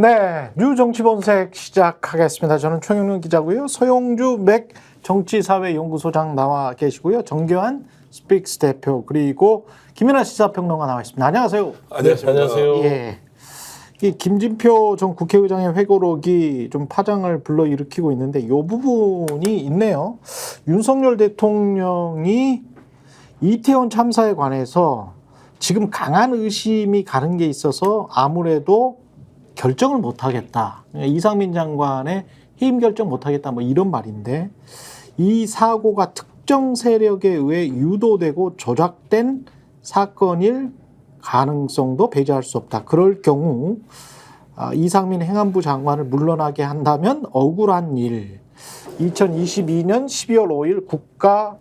네, 뉴정치본색 시작하겠습니다. 저는 최경련 기자고요. 서용주 맥 정치사회연구소장 나와 계시고요. 정교한 스픽스 대표 그리고 김연아 시사평론가 나와 있습니다. 안녕하세요. 안녕하십니까. 안녕하세요. 예, 이 김진표 전 국회의장의 회고록이 좀 파장을 불러일으키고 있는데 이 부분이 있네요. 윤석열 대통령이 이태원 참사에 관해서 지금 강한 의심이 가는 게 있어서 아무래도 결정을 못하겠다. 이상민 장관의 해임 결정 못하겠다. 뭐 이런 말인데 이 사고가 특정 세력에 의해 유도되고 조작된 사건일 가능성도 배제할 수 없다. 그럴 경우 이상민 행안부 장관을 물러나게 한다면 억울한 일. 2022년 12월 5일 국가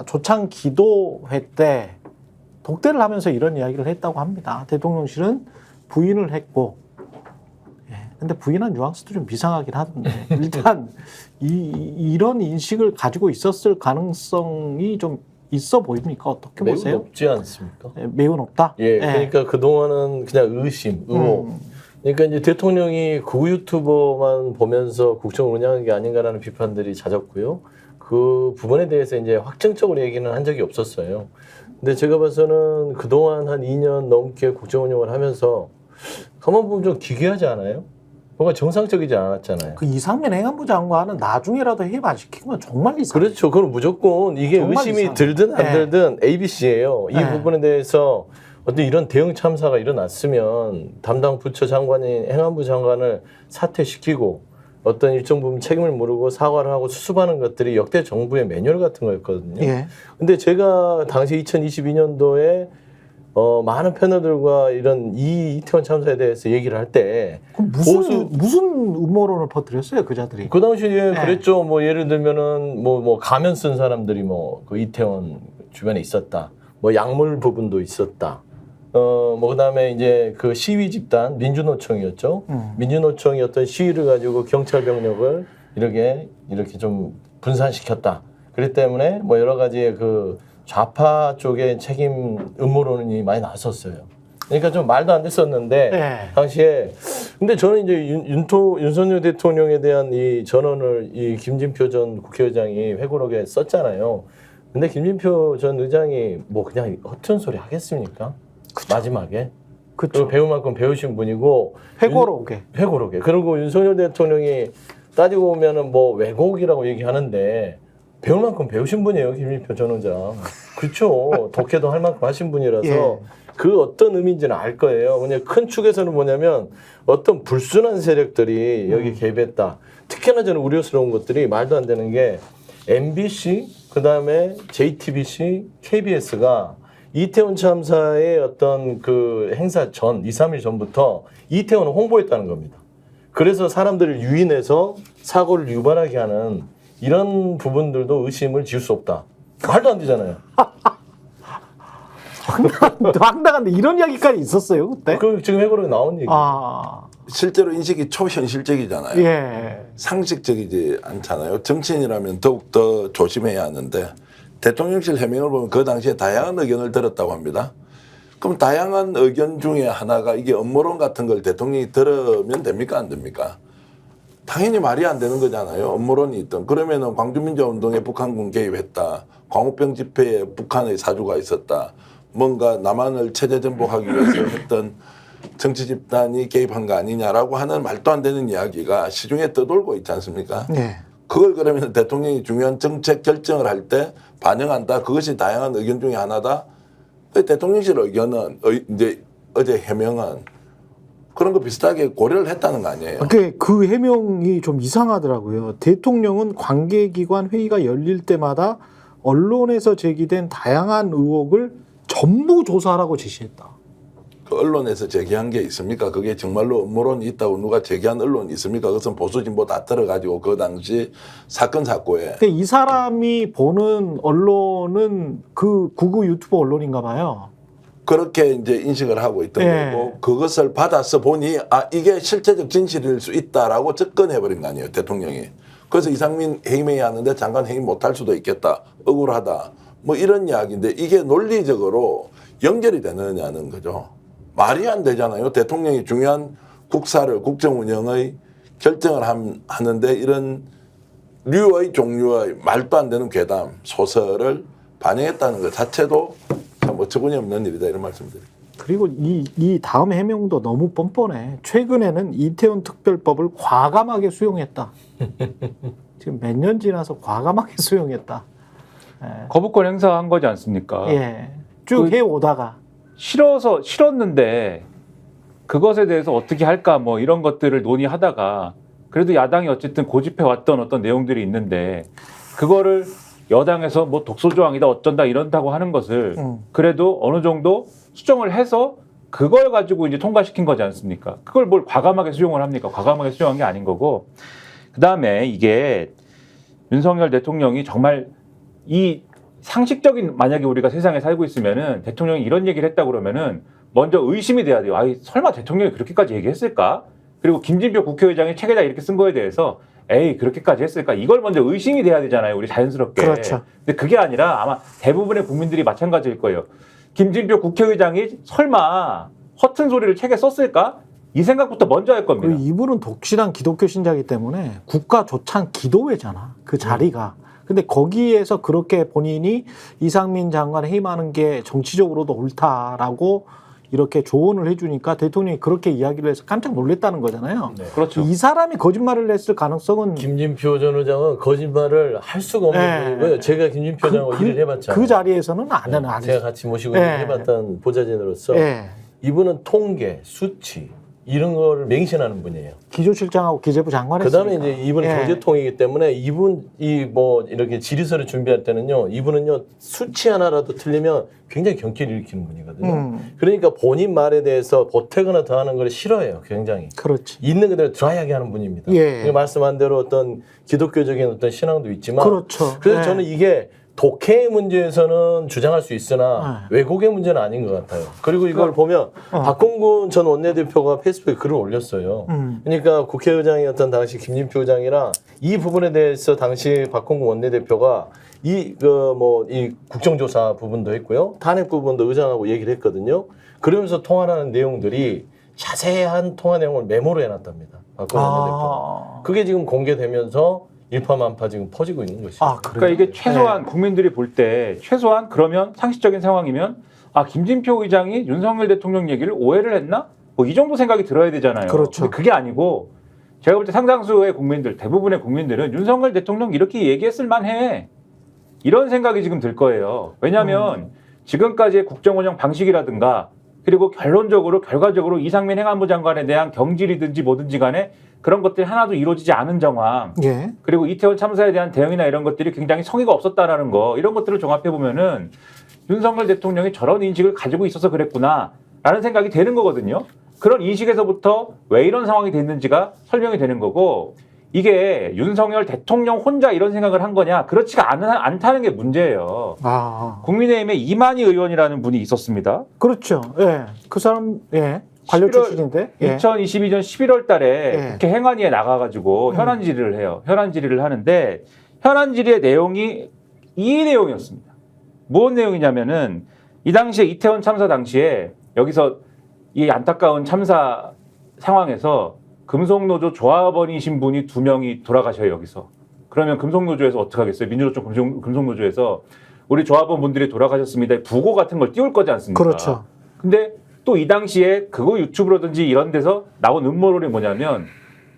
조창 기도회 때 독대를 하면서 이런 이야기를 했다고 합니다. 대통령실은 부인을 했고, 근데 부인한 뉘앙스도 좀 이상하긴 하던데 일단 이런 인식을 가지고 있었을 가능성이 좀 있어 보입니까? 어떻게 매우 보세요? 높지 않습니까? 매우 높다? 예, 그러니까 그동안은 그냥 의심, 의혹. 그러니까 이제 대통령이 극우 유튜버만 보면서 국정을 운영한 게 아닌가라는 비판들이 잦았고요. 그 부분에 대해서 이제 확정적으로 얘기는 한 적이 없었어요. 근데 제가 봐서는 그동안 한 2년 넘게 국정 운영을 하면서 가만 보면 좀 기괴하지 않아요? 뭔가 정상적이지 않았잖아요. 그 이상민 행안부 장관은 나중에라도 해임 안 시키면 정말 이상해. 그렇죠. 그럼 무조건 이게 의심이 이상해. 들든 안 들든 ABC예요. 이 부분에 대해서 어떤 이런 대형 참사가 일어났으면 담당 부처 장관인 행안부 장관을 사퇴시키고 어떤 일정 부분 책임을 물고 사과를 하고 수습하는 것들이 역대 정부의 매뉴얼 같은 거였거든요. 근데 제가 당시 2022년도에 많은 패널들과 이런 이태원 참사에 대해서 얘기를 할 때 무슨 음모론을 퍼뜨렸어요, 그자들이? 그 당시에 그랬죠. 뭐 예를 들면은 뭐 가면 쓴 사람들이 뭐 그 이태원 주변에 있었다. 뭐 약물 부분도 있었다. 뭐 그다음에 이제 그 시위 집단 민주노총이었죠. 민주노총이 어떤 시위를 가지고 경찰 병력을 이렇게 좀 분산시켰다. 그렇기 때문에 뭐 여러 가지의 그 좌파 쪽의 책임 음모론이 많이 나왔었어요. 그러니까 좀 말도 안 됐었는데 당시에 근데 저는 이제 윤석열 대통령에 대한 이 전언을 이 김진표 전 국회의장이 회고록에 썼잖아요. 근데 김진표 전 의장이 뭐 그냥 허튼 소리 하겠습니까? 그쵸. 마지막에. 그쵸. 배울 만큼 배우신 분이고 회고록에. 그리고 윤석열 대통령이 따지고 보면은 뭐 왜곡이라고 얘기하는데 배울 만큼 배우신 분이에요, 김진표 전 의장. 그렇죠. 독해도 할 만큼 하신 분이라서 그 어떤 의미인지는 알 거예요. 그냥 큰 축에서는 뭐냐면 어떤 불순한 세력들이 여기 개입했다. 특히나 저는 우려스러운 것들이 말도 안 되는 게 MBC, 그다음에 JTBC, KBS가 이태원 참사의 어떤 그 행사 전 2, 3일 전부터 이태원을 홍보했다는 겁니다. 그래서 사람들을 유인해서 사고를 유발하게 하는 이런 부분들도 의심을 지울 수 없다. 말도 안 되잖아요. 황당한데 이런 이야기까지 있었어요 그때? 그 지금 회고록에 나온 얘기. 실제로 인식이 초현실적이잖아요. 상식적이지 않잖아요. 정치인이라면 더욱더 조심해야 하는데 대통령실 해명을 보면 그 당시에 다양한 의견을 들었다고 합니다. 그럼 다양한 의견 중에 하나가 이게 음모론 같은 걸 대통령이 들으면 됩니까? 안 됩니까? 당연히 말이 안 되는 거잖아요. 음모론이 있던. 그러면은 광주민주화운동에 북한군 개입했다. 광우병 집회에 북한의 사주가 있었다. 뭔가 남한을 체제 전복하기 위해서 했던 정치 집단이 개입한 거 아니냐라고 하는 말도 안 되는 이야기가 시중에 떠돌고 있지 않습니까? 그걸 그러면 대통령이 중요한 정책 결정을 할 때 반영한다. 그것이 다양한 의견 중에 하나다. 대통령실 의견은 이제 어제 해명은 그런 거 비슷하게 고려를 했다는 거 아니에요? 그 해명이 좀 이상하더라고요. 대통령은 관계기관 회의가 열릴 때마다 언론에서 제기된 다양한 의혹을 전부 조사하라고 지시했다. 그 언론에서 제기한 게 있습니까? 그게 정말로 음모론이 있다고 누가 제기한 언론이 있습니까? 그것은 보수 진보 다 들어가지고 그 당시 사건 사고에. 이 사람이 보는 언론은 그 구구 유튜버 언론인가 봐요. 그렇게 이제 인식을 하고 있던 거고 그것을 받아서 보니 이게 실체적 진실일 수 있다라고 접근해버린 거 아니에요, 대통령이. 그래서 이상민 해임해야 하는데 장관 해임 못할 수도 있겠다. 억울하다. 뭐 이런 이야기인데 이게 논리적으로 연결이 되느냐는 거죠. 말이 안 되잖아요. 대통령이 중요한 국사를 국정 운영의 결정을 하는데 이런 류의 종류의 말도 안 되는 괴담 소설을 반영했다는 것 자체도 참 어처구니 없는 일이다 이런 말씀드립니다. 그리고 이 다음 해명도 너무 뻔뻔해. 최근에는 이태원 특별법을 과감하게 수용했다. 지금 몇 년 지나서 과감하게 수용했다. 예. 거부권 행사한 거지 않습니까? 예. 쭉 해오다가. 싫었는데 그것에 대해서 어떻게 할까 뭐 이런 것들을 논의하다가 그래도 야당이 어쨌든 고집해 왔던 어떤 내용들이 있는데 그거를 여당에서 뭐 독소조항이다 어쩐다 이런다고 하는 것을 그래도 어느 정도 수정을 해서 그걸 가지고 이제 통과시킨 거지 않습니까? 그걸 뭘 과감하게 수용을 합니까? 과감하게 수용한 게 아닌 거고 그다음에 이게 윤석열 대통령이 정말 이 상식적인 만약에 우리가 세상에 살고 있으면은 대통령이 이런 얘기를 했다 그러면은 먼저 의심이 돼야 돼요. 아이 설마 대통령이 그렇게까지 얘기했을까? 그리고 김진표 국회의장이 책에다 이렇게 쓴 거에 대해서 에이 그렇게까지 했을까? 이걸 먼저 의심이 돼야 되잖아요. 우리 자연스럽게. 그렇죠. 근데 그게 아니라 아마 대부분의 국민들이 마찬가지일 거예요. 김진표 국회의장이 설마 허튼 소리를 책에 썼을까? 이 생각부터 먼저 할 겁니다. 그리고 이분은 독실한 기독교 신자이기 때문에 국가 조찬 기도회잖아. 그 자리가. 근데 거기에서 그렇게 본인이 이상민 장관에 해임하는 게 정치적으로도 옳다라고 이렇게 조언을 해주니까 대통령이 그렇게 이야기를 해서 깜짝 놀랐다는 거잖아요. 네. 그렇죠. 이 사람이 거짓말을 했을 가능성은 김진표 전 의장은 거짓말을 할 수가 없는 네. 분이고요. 제가 김진표 장하고 일을 해봤잖아요. 그 자리에서는 안 하는 제가 같이 모시고 네. 일을 해봤던 보좌진으로서 예. 이분은 통계, 수치 이런 거를 맹신하는 분이에요. 기조실장하고 기재부 장관 했으니까. 그다음에 이제 이분은 예. 경제통이기 때문에 이분이 뭐 이렇게 질의서를 준비할 때는요, 이분은요 수치 하나라도 틀리면 굉장히 경기를 일으키는 분이거든요. 그러니까 본인 말에 대해서 보태거나 더하는 걸 싫어해요, 굉장히. 그렇지. 있는 그대로 드라이하게 하는 분입니다. 예. 말씀한 대로 어떤 기독교적인 어떤 신앙도 있지만, 그렇죠. 그래서 예. 저는 이게 독해의 문제에서는 주장할 수 있으나 왜곡의 문제는 아닌 것 같아요. 그리고 이걸 보면 박홍근 전 원내대표가 페이스북에 글을 올렸어요. 그러니까 국회의장이었던 당시 김진표 의장이랑 이 부분에 대해서 당시 박홍근 원내대표가 이 국정조사 부분도 했고요. 탄핵 부분도 의장하고 얘기를 했거든요. 그러면서 통화하는 내용들이 자세한 통화 내용을 메모로 해놨답니다. 박홍근 원내대표가. 그게 지금 공개되면서 일파만파 지금 퍼지고 있는 것이죠. 그러니까 이게 최소한 국민들이 볼 때 최소한 그러면 상식적인 상황이면 김진표 의장이 윤석열 대통령 얘기를 오해를 했나? 뭐 이 정도 생각이 들어야 되잖아요. 그렇죠. 근데 그게 아니고 제가 볼 때 상당수의 국민들, 대부분의 국민들은 윤석열 대통령 이렇게 얘기했을 만해. 이런 생각이 지금 들 거예요. 왜냐하면 지금까지의 국정운영 방식이라든가 그리고 결과적으로 이상민 행안부 장관에 대한 경질이든지 뭐든지 간에 그런 것들이 하나도 이루어지지 않은 정황. 예. 그리고 이태원 참사에 대한 대응이나 이런 것들이 굉장히 성의가 없었다라는 거. 이런 것들을 종합해 보면은 윤석열 대통령이 저런 인식을 가지고 있어서 그랬구나라는 생각이 되는 거거든요. 그런 인식에서부터 왜 이런 상황이 됐는지가 설명이 되는 거고 이게 윤석열 대통령 혼자 이런 생각을 한 거냐? 그렇지가 않다는 게 문제예요. 국민의힘에 이만희 의원이라는 분이 있었습니다. 그렇죠. 예. 그 사람 관료 출신인데 2022년 11월 달에 예. 국회 행안위에 나가가지고 현안 질의를 해요. 현안 질의를 하는데 현안 질의의 내용이 이 내용이었습니다. 무슨 내용이냐면은 이 당시에 이태원 참사 당시에 여기서 이 안타까운 참사 상황에서 금속노조 조합원이신 분이 2명이 돌아가셔요. 여기서. 그러면 금속노조에서 어떻게 하겠어요? 민주노총 금속노조에서 우리 조합원 분들이 돌아가셨습니다. 부고 같은 걸 띄울 거지 않습니까? 그렇죠. 근데 또 이 당시에 그거 유튜브라든지 이런 데서 나온 음모론이 뭐냐면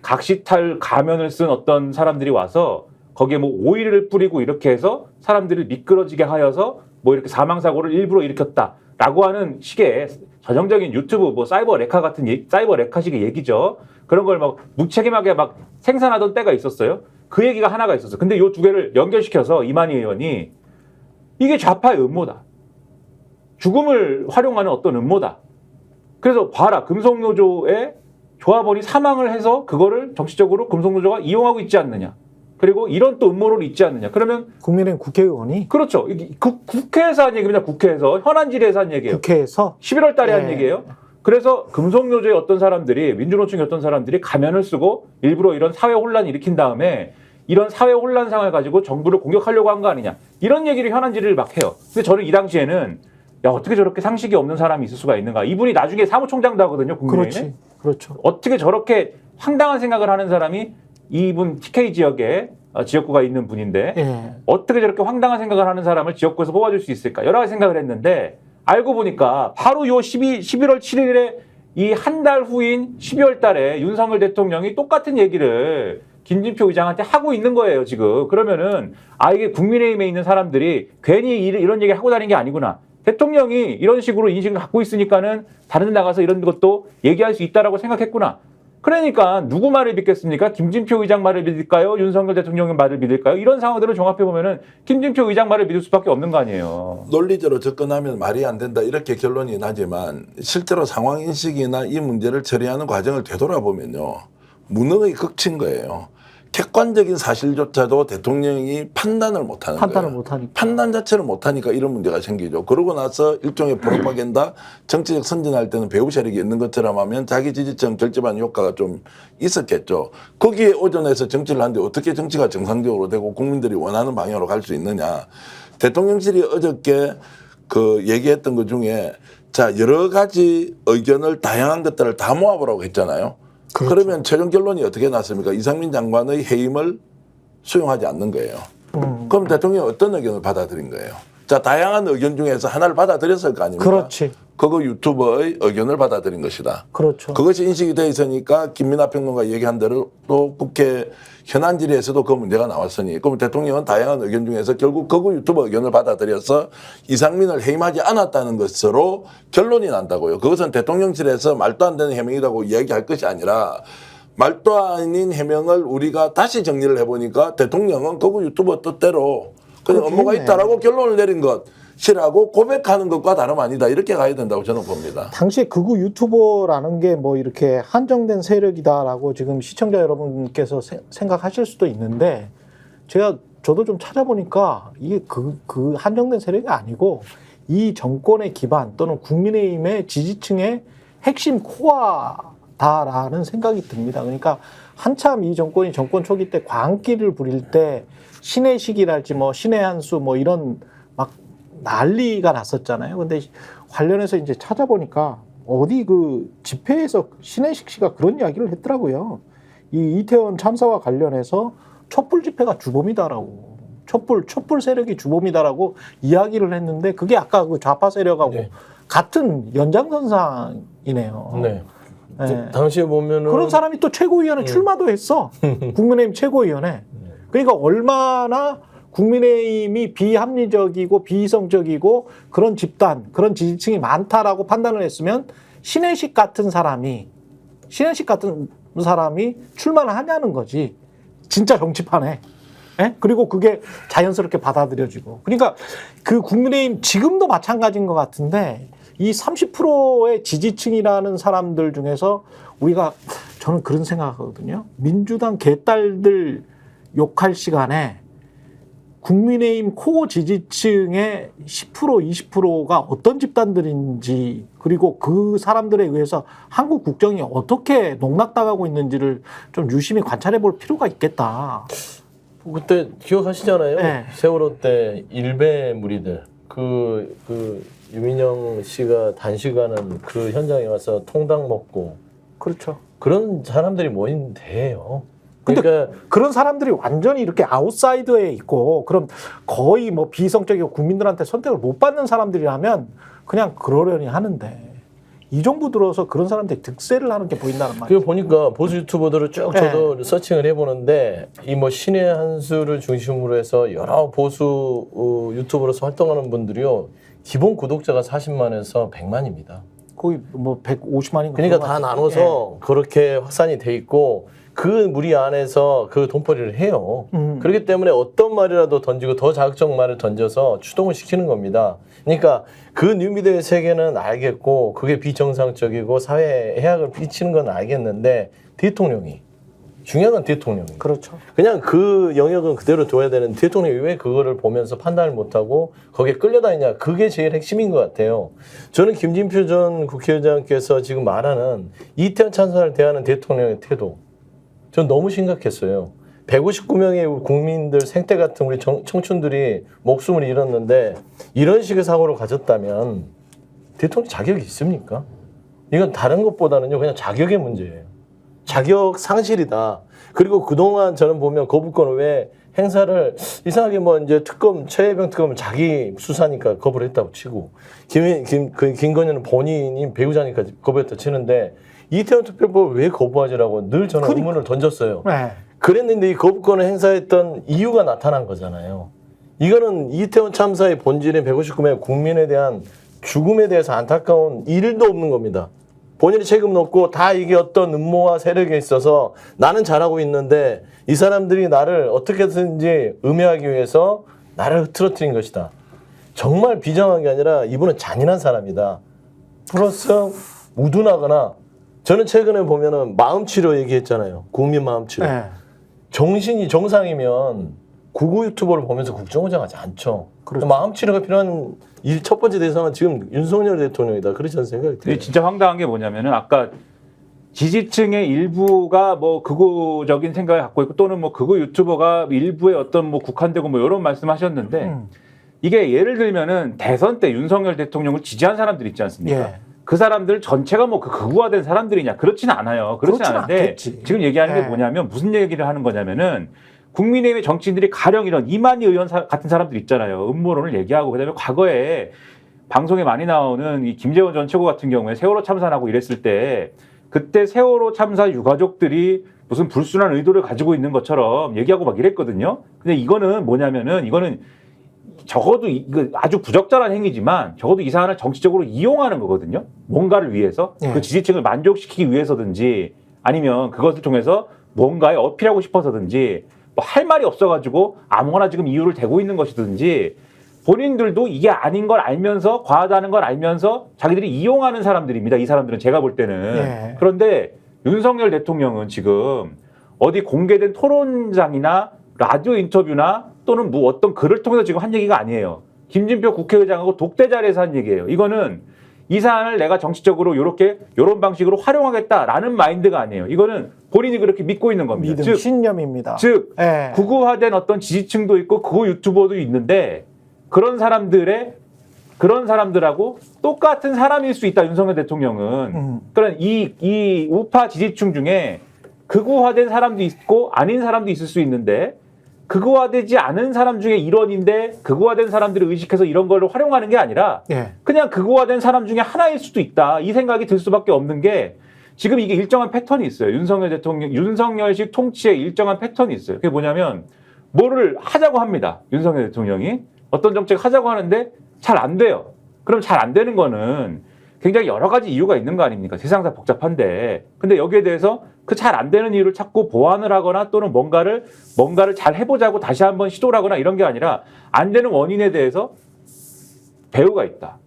각시탈 가면을 쓴 어떤 사람들이 와서 거기에 뭐 오일을 뿌리고 이렇게 해서 사람들을 미끄러지게 하여서 뭐 이렇게 사망사고를 일부러 일으켰다라고 하는 식의 전형적인 유튜브 뭐 사이버 레카 같은 사이버 레카식의 얘기죠. 그런 걸 막 무책임하게 막 생산하던 때가 있었어요. 그 얘기가 하나가 있었어요. 근데 요 두 개를 연결시켜서 이만희 의원이 이게 좌파의 음모다. 죽음을 활용하는 어떤 음모다. 그래서 봐라. 금속노조의 조합원이 사망을 해서 그거를 정치적으로 금속노조가 이용하고 있지 않느냐. 그리고 이런 또 음모론이 있지 않느냐. 그러면 국민의힘 국회의원이 그렇죠. 국회에서 한 얘기입니다. 국회에서 현안 질의에서 한 얘기예요. 국회에서 11월 달에 한 얘기예요. 그래서 금속노조의 어떤 사람들이 민주노총의 어떤 사람들이 가면을 쓰고 일부러 이런 사회 혼란을 일으킨 다음에 이런 사회 혼란 상황을 가지고 정부를 공격하려고 한 거 아니냐. 이런 얘기를 현안 질의를 막 해요. 근데 저는 이 당시에는 야 어떻게 저렇게 상식이 없는 사람이 있을 수가 있는가. 이분이 나중에 사무총장도 하거든요. 국민의힘에. 그렇죠. 어떻게 저렇게 황당한 생각을 하는 사람이 이분 TK 지역에 지역구가 있는 분인데 예. 어떻게 저렇게 황당한 생각을 하는 사람을 지역구에서 뽑아줄 수 있을까 여러 가지 생각을 했는데 알고 보니까 바로 요 11월 7일에 이 한 달 후인 12월 달에 윤석열 대통령이 똑같은 얘기를 김진표 의장한테 하고 있는 거예요 지금. 그러면은 이게 국민의힘에 있는 사람들이 괜히 이런 얘기를 하고 다니는 게 아니구나. 대통령이 이런 식으로 인식을 갖고 있으니까는 다른 데 나가서 이런 것도 얘기할 수 있다라고 생각했구나. 그러니까 누구 말을 믿겠습니까? 김진표 의장 말을 믿을까요? 윤석열 대통령의 말을 믿을까요? 이런 상황들을 종합해보면은 김진표 의장 말을 믿을 수밖에 없는 거 아니에요. 논리적으로 접근하면 말이 안 된다 이렇게 결론이 나지만 실제로 상황 인식이나 이 문제를 처리하는 과정을 되돌아보면요. 무능의 극치인 거예요. 객관적인 사실조차도 대통령이 판단을 못하는 판단을 거예요. 못하니까. 판단 자체를 못하니까 이런 문제가 생기죠. 그러고 나서 일종의 프로파간다, 정치적 선전할 때는 배후 세력이 있는 것처럼 하면 자기 지지층 결집하는 효과가 좀 있었겠죠. 거기에 오전에서 정치를 하는데 어떻게 정치가 정상적으로 되고 국민들이 원하는 방향으로 갈 수 있느냐. 대통령실이 어저께 얘기했던 것 중에 자 여러 가지 의견을 다양한 것들을 다 모아보라고 했잖아요. 그렇죠. 그러면 최종 결론이 어떻게 났습니까? 이상민 장관의 해임을 수용하지 않는 거예요. 그럼 대통령이 어떤 의견을 받아들인 거예요? 자, 다양한 의견 중에서 하나를 받아들였을 거 아닙니까? 그렇지. 그거 유튜버의 의견을 받아들인 것이다. 그렇죠. 그것이 인식이 돼 있으니까 김민하 평론가 얘기한 대로 또 국회 현안 질의에서도 그 문제가 나왔으니 그럼 대통령은 다양한 의견 중에서 결국 거구 유튜버 의견을 받아들여서 이상민을 해임하지 않았다는 것으로 결론이 난다고요. 그것은 대통령실에서 말도 안 되는 해명이라고 이야기할 것이 아니라 말도 아닌 해명을 우리가 다시 정리를 해보니까 대통령은 거구 유튜버 뜻대로 그냥 그렇게 업무가 했네. 있다라고 결론을 내린 것이라고 고백하는 것과 다름 아니다. 이렇게 가야 된다고 저는 봅니다. 당시에 극우 유튜버라는 게 뭐 이렇게 한정된 세력이다라고 지금 시청자 여러분께서 생각하실 수도 있는데 저도 좀 찾아보니까 이게 그 한정된 세력이 아니고 이 정권의 기반 또는 국민의힘의 지지층의 핵심 코어다라는 생각이 듭니다. 그러니까 한참 이 정권이 정권 초기 때 광기를 부릴 때 신의 시기랄지 뭐 신의 한수 뭐 이런 막 난리가 났었잖아요. 근데 관련해서 이제 찾아보니까 어디 그 집회에서 신혜식 씨가 그런 이야기를 했더라고요. 이 이태원 참사와 관련해서 촛불 집회가 주범이다라고. 촛불 세력이 주범이다라고 이야기를 했는데 그게 아까 그 좌파 세력하고 네. 같은 연장선상이네요. 네. 네. 당시에 보면은 그런 사람이 또 최고위원회 출마도 했어. 국민의힘 최고위원회. 그러니까 얼마나 국민의힘이 비합리적이고 비이성적이고 그런 집단, 그런 지지층이 많다라고 판단을 했으면 신혜식 같은 사람이 출마를 하냐는 거지. 진짜 정치판에. 예? 그리고 그게 자연스럽게 받아들여지고. 그러니까 그 국민의힘 지금도 마찬가지인 것 같은데 이 30%의 지지층이라는 사람들 중에서 저는 그런 생각하거든요. 민주당 개딸들 욕할 시간에 국민의힘 코어 지지층의 10% 20%가 어떤 집단들인지 그리고 그 사람들에 의해서 한국 국정이 어떻게 농락당하고 있는지를 좀 유심히 관찰해 볼 필요가 있겠다. 그때 기억하시잖아요. 네. 세월호 때 일베 무리들 그 유민영 씨가 단식하는 그 현장에 가서 통닭 먹고 그렇죠. 그런 사람들이 모인 데예요. 근데 그러니까 그런 사람들이 완전히 이렇게 아웃사이더에 있고 그럼 거의 뭐 비이성적이고 국민들한테 선택을 못 받는 사람들이라면 그냥 그러려니 하는데 이 정부 들어서 그런 사람들이 득세를 하는 게 보인다는 말이에요. 그 보니까 보수 유튜버들을 쭉 저도 서칭을 해보는데 이 뭐 신의 한수를 중심으로 해서 여러 보수 유튜버로서 활동하는 분들이요 기본 구독자가 40만에서 100만입니다. 거의 뭐 150만인가. 그러니까 다 나눠서 그렇게 확산이 돼 있고 그 무리 안에서 그 돈벌이를 해요. 그렇기 때문에 어떤 말이라도 던지고 더 자극적 말을 던져서 추동을 시키는 겁니다. 그러니까 그 뉴미디어의 세계는 알겠고 그게 비정상적이고 사회에 해악을 끼치는 건 알겠는데 대통령이 중요한 건 대통령이 그렇죠. 그냥 그 영역은 그대로 둬야 되는데 대통령이 왜 그거를 보면서 판단을 못하고 거기에 끌려다니냐 그게 제일 핵심인 것 같아요. 저는 김진표 전 국회의장께서 지금 말하는 이태원 참사를 대하는 대통령의 태도 전 너무 심각했어요. 159명의 국민들 생태 같은 우리 청춘들이 목숨을 잃었는데 이런 식의 사고를 가졌다면 대통령 자격이 있습니까? 이건 다른 것보다는요 그냥 자격의 문제예요. 자격 상실이다. 그리고 그동안 저는 보면 거부권을 왜 행사를 이상하게 뭐 이제 특검 최혜병 특검은 자기 수사니까 거부를 했다고 치고 김건희는 본인이 배우자니까 거부했다 치는데 이태원 특별법을 왜 거부하지라고 늘 저는 의문을 던졌어요. 네. 그랬는데 이 거부권을 행사했던 이유가 나타난 거잖아요. 이거는 이태원 참사의 본질인 159명 국민에 대한 죽음에 대해서 안타까운 일도 없는 겁니다. 본인이 책임은 없고 다 이게 어떤 음모와 세력에 있어서 나는 잘하고 있는데 이 사람들이 나를 어떻게든지 음해하기 위해서 나를 흐트러뜨린 것이다. 정말 비정한 게 아니라 이분은 잔인한 사람이다. 플러스 우둔하거나 저는 최근에 보면은 마음치료 얘기했잖아요. 국민 마음치료. 네. 정신이 정상이면 구구 유튜버를 보면서 국정원장하지 않죠. 그렇죠. 마음치료가 필요한 첫 번째 대상은 지금 윤석열 대통령이다. 그렇지 않은 생각이 들어요. 진짜 황당한 게 뭐냐면은 아까 지지층의 일부가 뭐 극우적인 생각을 갖고 있고 또는 뭐 극우 유튜버가 일부의 어떤 뭐 국한되고 뭐 이런 말씀하셨는데 이게 예를 들면은 대선 때 윤석열 대통령을 지지한 사람들 있지 않습니까? 예. 그 사람들 전체가 뭐 그 극우화된 사람들이냐? 그렇지는 않아요. 그렇진 그렇진 않은데 않겠지. 지금 얘기하는 예. 게 뭐냐면 무슨 얘기를 하는 거냐면은 국민의힘의 정치인들이 가령 이런 이만희 의원 같은 사람들 있잖아요. 음모론을 얘기하고 그다음에 과거에 방송에 많이 나오는 이 김재원 전 최고 같은 경우에 세월호 참사하고 이랬을 때 그때 세월호 참사 유가족들이 무슨 불순한 의도를 가지고 있는 것처럼 얘기하고 막 이랬거든요. 근데 이거는 뭐냐면은 이거는 적어도 이거 아주 부적절한 행위지만 적어도 이 사안을 정치적으로 이용하는 거거든요. 뭔가를 위해서 예. 그 지지층을 만족시키기 위해서든지 아니면 그것을 통해서 뭔가에 어필하고 싶어서든지 뭐 할 말이 없어가지고 아무거나 지금 이유를 대고 있는 것이든지 본인들도 이게 아닌 걸 알면서 과하다는 걸 알면서 자기들이 이용하는 사람들입니다. 이 사람들은 제가 볼 때는. 예. 그런데 윤석열 대통령은 지금 어디 공개된 토론장이나 라디오 인터뷰나 또는 뭐 어떤 글을 통해서 지금 한 얘기가 아니에요. 김진표 국회의장하고 독대 자리에서 한 얘기예요. 이거는 이 사안을 내가 정치적으로 요런 방식으로 활용하겠다라는 마인드가 아니에요. 이거는 본인이 그렇게 믿고 있는 겁니다. 믿음, 즉, 신념입니다. 즉 예. 극우화된 어떤 지지층도 있고 극우 유튜버도 있는데 그런 사람들하고 똑같은 사람일 수 있다. 윤석열 대통령은. 그런 이 우파 지지층 중에 극우화된 사람도 있고 아닌 사람도 있을 수 있는데 극우화되지 않은 사람 중에 일원인데 극우화된 사람들을 의식해서 이런 걸 활용하는 게 아니라 예. 그냥 극우화된 사람 중에 하나일 수도 있다. 이 생각이 들 수밖에 없는 게 지금 이게 일정한 패턴이 있어요. 윤석열식 통치의 일정한 패턴이 있어요. 그게 뭐냐면 뭐를 하자고 합니다. 윤석열 대통령이 어떤 정책 하자고 하는데 잘 안 돼요. 그럼 잘 안 되는 거는 굉장히 여러 가지 이유가 있는 거 아닙니까? 세상사 복잡한데. 근데 여기에 대해서 그 잘 안 되는 이유를 찾고 보완을 하거나 또는 뭔가를 잘 해보자고 다시 한번 시도를 하거나 이런 게 아니라 안 되는 원인에 대해서 배우가 있다.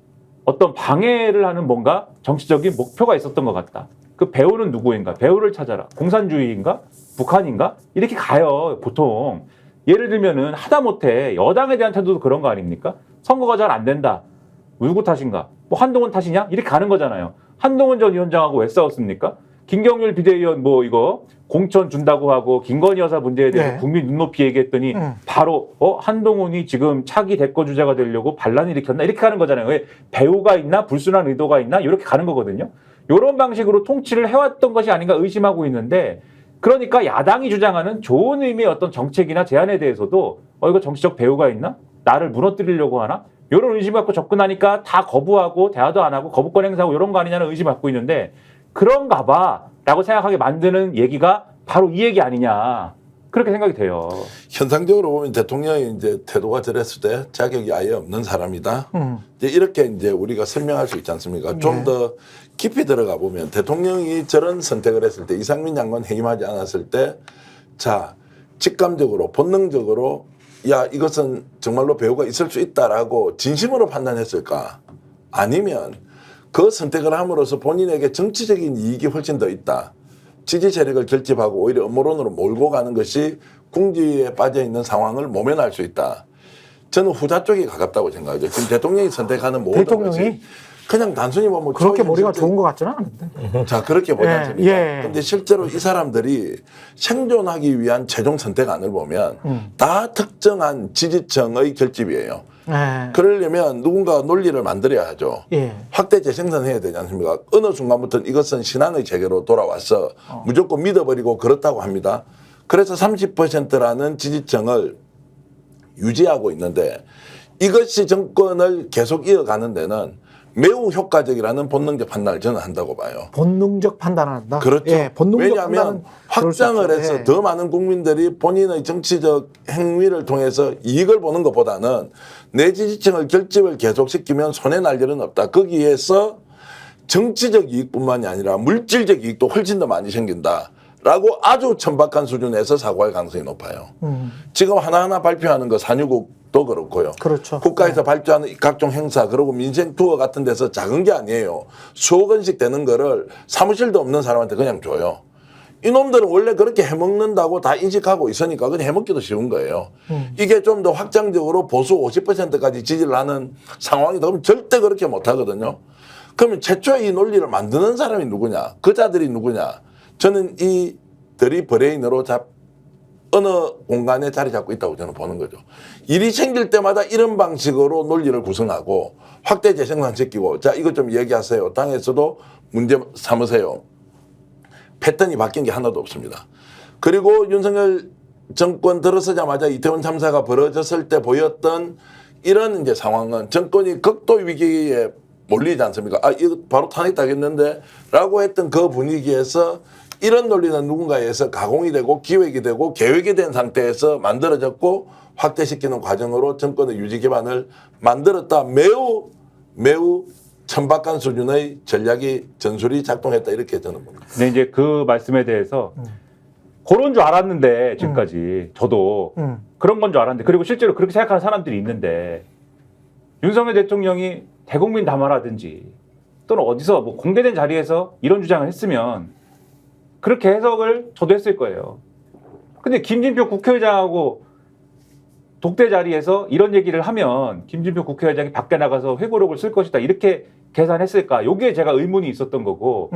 어떤 방해를 하는 뭔가 정치적인 목표가 있었던 것 같다. 그 배우는 누구인가? 배우를 찾아라. 공산주의인가? 북한인가? 이렇게 가요, 보통. 예를 들면은 하다못해 여당에 대한 태도도 그런 거 아닙니까? 선거가 잘 안 된다. 누구 탓인가? 뭐 한동훈 탓이냐? 이렇게 가는 거잖아요. 한동훈 전 위원장하고 왜 싸웠습니까? 김경률 비대위원 뭐 이거 공천 준다고 하고 김건희 여사 문제에 대해서 네. 국민 눈높이 얘기했더니 바로 한동훈이 지금 차기 대권 주자가 되려고 반란을 일으켰나? 이렇게 가는 거잖아요. 왜 배우가 있나? 불순한 의도가 있나? 이렇게 가는 거거든요. 이런 방식으로 통치를 해왔던 것이 아닌가 의심하고 있는데 그러니까 야당이 주장하는 좋은 의미의 어떤 정책이나 제안에 대해서도 이거 정치적 배우가 있나? 나를 무너뜨리려고 하나? 이런 의심 갖고 접근하니까 다 거부하고 대화도 안 하고 거부권 행사하고 이런 거 아니냐는 의심 갖고 있는데 그런가 봐 라고 생각하게 만드는 얘기가 바로 이 얘기 아니냐. 그렇게 생각이 돼요. 현상적으로 보면 대통령이 이제 태도가 저랬을 때 자격이 아예 없는 사람이다. 이제 이렇게 이제 우리가 설명할 수 있지 않습니까? 좀 더 깊이 들어가 보면 대통령이 저런 선택을 했을 때 이상민 장관 해임하지 않았을 때 자, 직감적으로 본능적으로 야, 이것은 정말로 배우가 있을 수 있다라고 진심으로 판단했을까? 아니면 그 선택을 함으로써 본인에게 정치적인 이익이 훨씬 더 있다. 지지 세력을 결집하고 오히려 음모론으로 몰고 가는 것이 궁지에 빠져 있는 상황을 모면할 수 있다. 저는 후자 쪽이 가깝다고 생각하죠. 지금 대통령이 선택하는 모든 대통령이? 것이 그냥 단순히 뭐 그렇게 머리가 좋은 것 같지는 않은데. 자, 그렇게 보지 예, 않습니까? 예. 근데 실제로 이 사람들이 생존하기 위한 최종 선택안을 보면 다 특정한 지지층의 결집이에요. 네. 그러려면 누군가 논리를 만들어야 하죠. 예. 확대 재생산해야 되지 않습니까? 어느 순간부터 이것은 신앙의 체계로 돌아와서 무조건 믿어버리고 그렇다고 합니다. 그래서 30%라는 지지층을 유지하고 있는데 이것이 정권을 계속 이어가는 데는 매우 효과적이라는 본능적 판단을 저는 한다고 봐요. 본능적 판단을 한다. 그렇죠. 예, 본능적 왜냐하면 판단은 그럴 수 확장을 있죠. 해서 예. 더 많은 국민들이 본인의 정치적 행위를 통해서 이익을 보는 것보다는 내 지지층을 결집을 계속시키면 손해날 일은 없다. 거기에서 정치적 이익뿐만이 아니라 물질적 이익도 훨씬 더 많이 생긴다. 라고 아주 천박한 수준에서 사고할 가능성이 높아요. 지금 하나하나 발표하는 거 4.26도 그렇고요. 그렇죠. 국가에서 발표하는 각종 행사 그리고 민생 투어 같은 데서 작은 게 아니에요. 수억 원씩 되는 거를 사무실도 없는 사람한테 그냥 줘요. 이놈들은 원래 그렇게 해먹는다고 다 인식하고 있으니까 그냥 해먹기도 쉬운 거예요. 이게 좀 더 확장적으로 보수 50%까지 지지를 하는 상황이다 그러면 절대 그렇게 못하거든요. 그러면 최초에 이 논리를 만드는 사람이 누구냐? 그자들이 누구냐? 저는 이들이 브레인으로 어느 공간에 자리 잡고 있다고 저는 보는 거죠. 일이 생길 때마다 이런 방식으로 논리를 구성하고 확대 재생산시키고 자 이것 좀 얘기하세요. 당에서도 문제 삼으세요. 패턴이 바뀐 게 하나도 없습니다. 그리고 윤석열 정권 들어서자마자 이태원 참사가 벌어졌을 때 보였던 이런 이제 상황은 정권이 극도 위기에 몰리지 않습니까? 아, 이거 바로 탄핵당했는데 라고 했던 그 분위기에서 이런 논리는 누군가에 의해서 가공이 되고 기획이 되고 계획이 된 상태에서 만들어졌고 확대시키는 과정으로 정권의 유지 기반을 만들었다. 매우 천박한 수준의 전략이 전술이 작동했다 이렇게 저는 봅니다. 근데 이제 그 말씀에 대해서 그런 줄 알았는데 지금까지 저도 그런 건 줄 알았는데 그리고 실제로 그렇게 생각하는 사람들이 있는데 윤석열 대통령이 대국민 담화라든지 또는 어디서 뭐 공개된 자리에서 이런 주장을 했으면 그렇게 해석을 저도 했을 거예요. 근데 김진표 국회의장하고 독대 자리에서 이런 얘기를 하면 김진표 국회의장이 밖에 나가서 회고록을 쓸 것이다 이렇게 계산했을까? 요게 제가 의문이 있었던 거고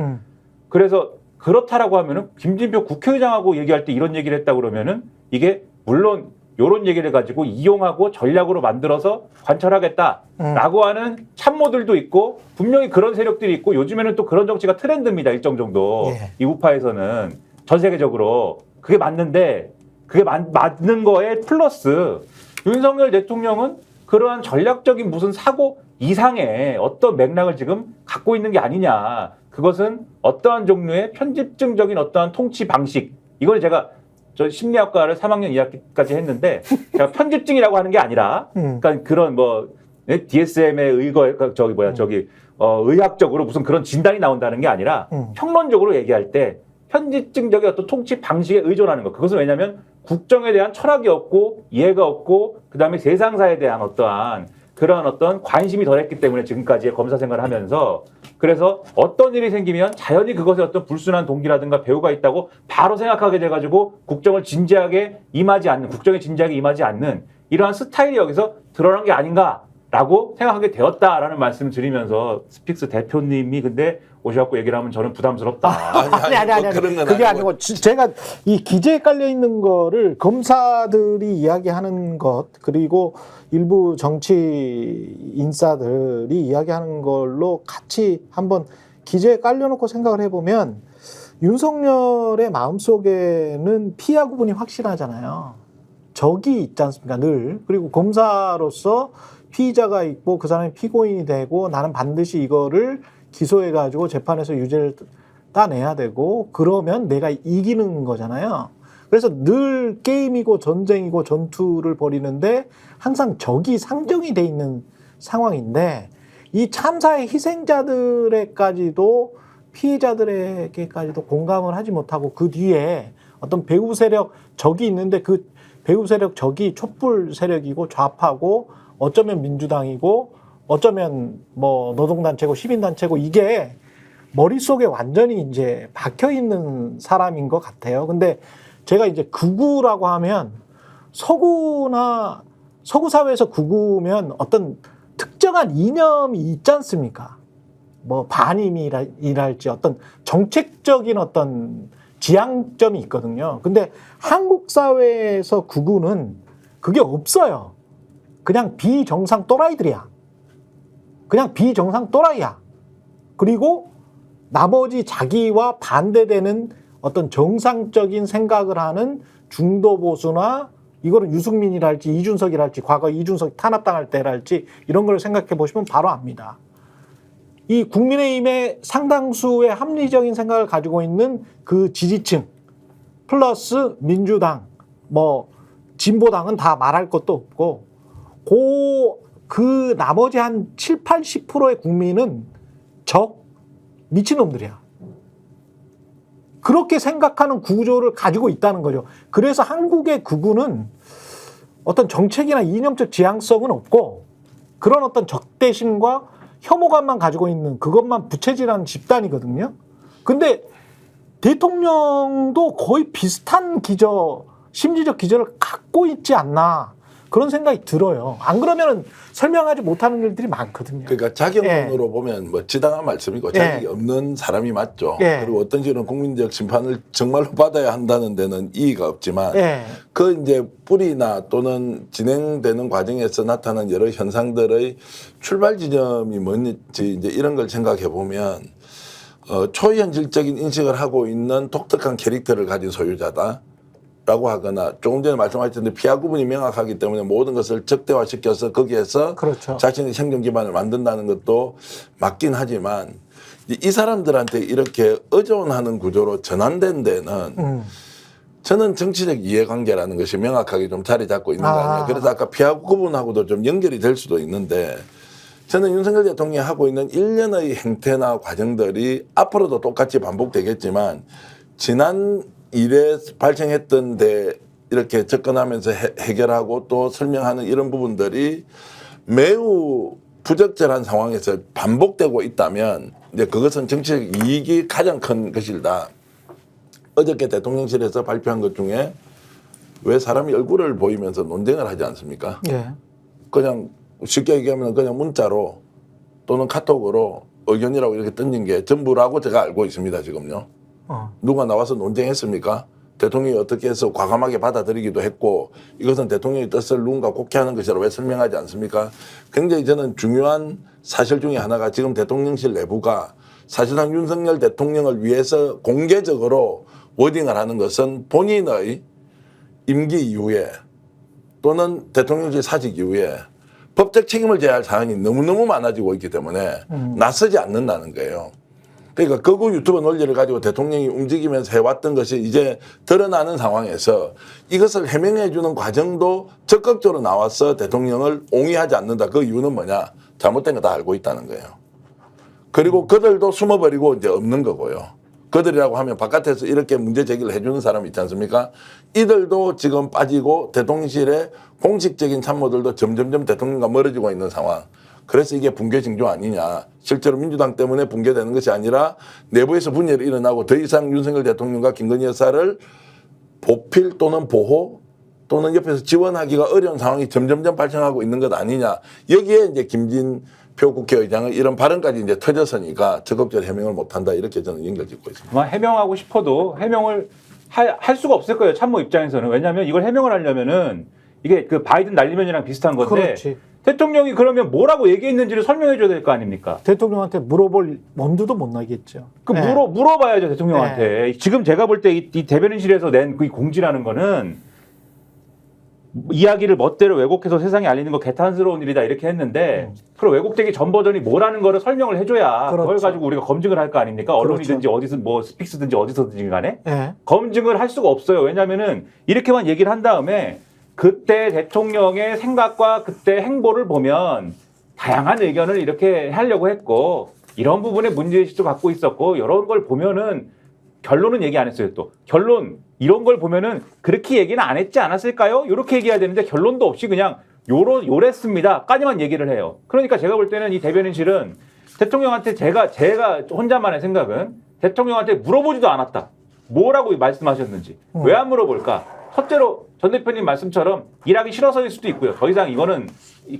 그래서 그렇다라고 하면은 김진표 국회의장하고 얘기할 때 이런 얘기를 했다 그러면은 이게 물론 요런 얘기를 가지고 이용하고 전략으로 만들어서 관철하겠다라고 하는 참모들도 있고 분명히 그런 세력들이 있고 요즘에는 또 그런 정치가 트렌드입니다. 일정 정도. 예. 이 우파에서는 전 세계적으로 그게 맞는데 그게 맞는 거에 플러스 윤석열 대통령은 그러한 전략적인 무슨 사고 이상의 어떤 맥락을 지금 갖고 있는 게 아니냐. 그것은 어떠한 종류의 편집증적인 어떠한 통치 방식 이걸 제가 저 심리학과를 3학년 2학기까지 했는데 제가 편집증이라고 하는 게 아니라 그러니까 그런 뭐 DSM의 의학적으로 무슨 그런 진단이 나온다는 게 아니라 평론적으로 얘기할 때 편집증적인 어떤 통치 방식에 의존하는 거. 그것은 왜냐하면 국정에 대한 철학이 없고 이해가 없고 그다음에 세상사에 대한 어떠한 그런 어떤 관심이 덜했기 때문에 지금까지의 검사 생활을 하면서 그래서 어떤 일이 생기면 자연히 그것에 어떤 불순한 동기라든가 배후가 있다고 바로 생각하게 돼가지고 국정에 진지하게 임하지 않는 이러한 스타일이 여기서 드러난 게 아닌가라고 생각하게 되었다라는 말씀을 드리면서 스픽스 대표님이 근데 오셔갖고 얘기를 하면 저는 부담스럽다. 아니. 그런 건 그게 아니고. 아니고 제가 이 기재에 깔려 있는 거를 검사들이 이야기하는 것 그리고 일부 정치 인사들이 이야기하는 걸로 같이 한번 기재에 깔려놓고 생각을 해보면 윤석열의 마음속에는 피하 구분이 확실하잖아요. 적이 있지 않습니까? 늘. 그리고 검사로서 피의자가 있고 그 사람이 피고인이 되고 나는 반드시 이거를 기소해가지고 재판에서 유죄를 따내야 되고 그러면 내가 이기는 거잖아요. 그래서 늘 게임이고 전쟁이고 전투를 벌이는데 항상 적이 상정이 돼 있는 상황인데 이 참사의 희생자들에까지도 피해자들에게까지도 공감을 하지 못하고 그 뒤에 어떤 배후 세력 적이 있는데 그 배후 세력 적이 촛불 세력이고 좌파고 어쩌면 민주당이고 어쩌면 뭐 노동단체고 시민단체고 이게 머릿속에 완전히 이제 박혀 있는 사람인 것 같아요. 근데 제가 이제 극우라고 하면 서구 사회에서 극우면 어떤 특정한 이념이 있지 않습니까? 뭐 반임이랄지 어떤 정책적인 어떤 지향점이 있거든요. 근데 한국 사회에서 극우는 그게 없어요. 그냥 비정상 또라이들이야. 그냥 비정상 또라이야. 그리고 나머지 자기와 반대되는 어떤 정상적인 생각을 하는 중도 보수나 이거를 유승민이랄지 이준석이랄지 과거 이준석 탄압당할 때랄지 이런 걸 생각해 보시면 바로 압니다. 이 국민의힘의 상당수의 합리적인 생각을 가지고 있는 그 지지층 플러스 민주당 뭐 진보당은 다 말할 것도 없고 그 나머지 한 7, 80%의 국민은 미친놈들이야. 그렇게 생각하는 구조를 가지고 있다는 거죠. 그래서 한국의 극우는 어떤 정책이나 이념적 지향성은 없고 그런 어떤 적대심과 혐오감만 가지고 있는 그것만 부채질하는 집단이거든요. 근데 대통령도 거의 비슷한 심리적 기저를 갖고 있지 않나 그런 생각이 들어요. 안 그러면 설명하지 못하는 일들이 많거든요. 그러니까 자격론으로 보면 뭐 지당한 말씀이고 자격이 없는 사람이 맞죠. 그리고 어떤 식으로 국민적 심판을 정말로 받아야 한다는 데는 이의가 없지만 그 이제 뿌리나 또는 진행되는 과정에서 나타난 여러 현상들의 출발 지점이 뭔지 이제 이런 걸 생각해 보면 초현실적인 인식을 하고 있는 독특한 캐릭터를 가진 소유자다. 라고 하거나 조금 전에 말씀하셨는데 피하 구분이 명확하기 때문에 모든 것을 적대화시켜서 거기에서 그렇죠. 자신의 생존 기반을 만든다는 것도 맞긴 하지만 이 사람들한테 이렇게 의존하는 구조로 전환된 데는 저는 정치적 이해관계라는 것이 명확하게 좀 자리 잡고 있는 거 아니에요. 그래서 아까 피하 구분하고도 좀 연결이 될 수도 있는데 저는 윤석열 대통령이 하고 있는 일련의 행태나 과정들이 앞으로도 똑같이 반복되겠지만 지난 일에 발생했던 데 이렇게 접근하면서 해결하고 또 설명하는 이런 부분들이 매우 부적절한 상황에서 반복되고 있다면 이제 그것은 정치적 이익이 가장 큰 것이다. 어저께 대통령실에서 발표한 것 중에 왜 사람이 얼굴을 보이면서 논쟁을 하지 않습니까? 그냥 쉽게 얘기하면 그냥 문자로 또는 카톡으로 의견이라고 이렇게 던진 게 전부라고 제가 알고 있습니다, 지금요. 누가 나와서 논쟁했습니까? 대통령이 어떻게 해서 과감하게 받아들이기도 했고 이것은 대통령의 뜻을 누군가 곡해하는 것이라고 왜 설명하지 않습니까? 굉장히 저는 중요한 사실 중에 하나가 지금 대통령실 내부가 사실상 윤석열 대통령을 위해서 공개적으로 워딩을 하는 것은 본인의 임기 이후에 또는 대통령실 사직 이후에 법적 책임을 져야 할 사안이 너무너무 많아지고 있기 때문에 나서지 않는다는 거예요. 그러니까 극우 유튜브 논리를 가지고 대통령이 움직이면서 해왔던 것이 이제 드러나는 상황에서 이것을 해명해 주는 과정도 적극적으로 나와서 대통령을 옹이하지 않는다. 그 이유는 뭐냐? 잘못된 거 다 알고 있다는 거예요. 그리고 그들도 숨어버리고 이제 없는 거고요. 그들이라고 하면 바깥에서 이렇게 문제 제기를 해주는 사람이 있지 않습니까? 이들도 지금 빠지고 대통령실의 공식적인 참모들도 점점점 대통령과 멀어지고 있는 상황. 그래서 이게 붕괴 징조 아니냐. 실제로 민주당 때문에 붕괴되는 것이 아니라 내부에서 분열이 일어나고 더 이상 윤석열 대통령과 김건희 여사를 보필 또는 보호 또는 옆에서 지원하기가 어려운 상황이 점점점 발생하고 있는 것 아니냐. 여기에 이제 김진표 국회의장의 이런 발언까지 이제 터져서니까 적극적으로 해명을 못한다. 이렇게 저는 연결짓고 있습니다. 아마 해명하고 싶어도 해명을 할 수가 없을 거예요. 참모 입장에서는. 왜냐하면 이걸 해명을 하려면은 이게 그 바이든 날리면이랑 비슷한 건데 그렇지. 대통령이 그러면 뭐라고 얘기했는지를 설명해 줘야 될 거 아닙니까? 대통령한테 물어볼 엄두도 못 나겠죠. 물어봐야죠, 대통령한테. 지금 제가 볼 때 이 대변인실에서 낸 그 공지라는 거는 이야기를 멋대로 왜곡해서 세상에 알리는 거 개탄스러운 일이다 이렇게 했는데 그럼 왜곡되기 전 버전이 뭐라는 거를 설명을 해줘야 그걸 가지고 우리가 검증을 할 거 아닙니까? 언론이든지 어디서 뭐 스픽스든지 어디서든지 간에 검증을 할 수가 없어요. 왜냐면은 이렇게만 얘기를 한 다음에 그때 대통령의 생각과 그때 행보를 보면 다양한 의견을 이렇게 하려고 했고 이런 부분에 문제의식도 갖고 있었고 이런 걸 보면은 결론은 얘기 안 했어요. 또 결론 이런 걸 보면은 그렇게 얘기는 안 했지 않았을까요? 이렇게 얘기해야 되는데 결론도 없이 그냥 요랬습니다까지만 얘기를 해요. 그러니까 제가 볼 때는 이 대변인실은 대통령한테 제가 혼자만의 생각은 대통령한테 물어보지도 않았다. 뭐라고 말씀하셨는지 왜 안 물어볼까? 첫째로 전 대표님 말씀처럼 일하기 싫어서일 수도 있고요. 더 이상 이거는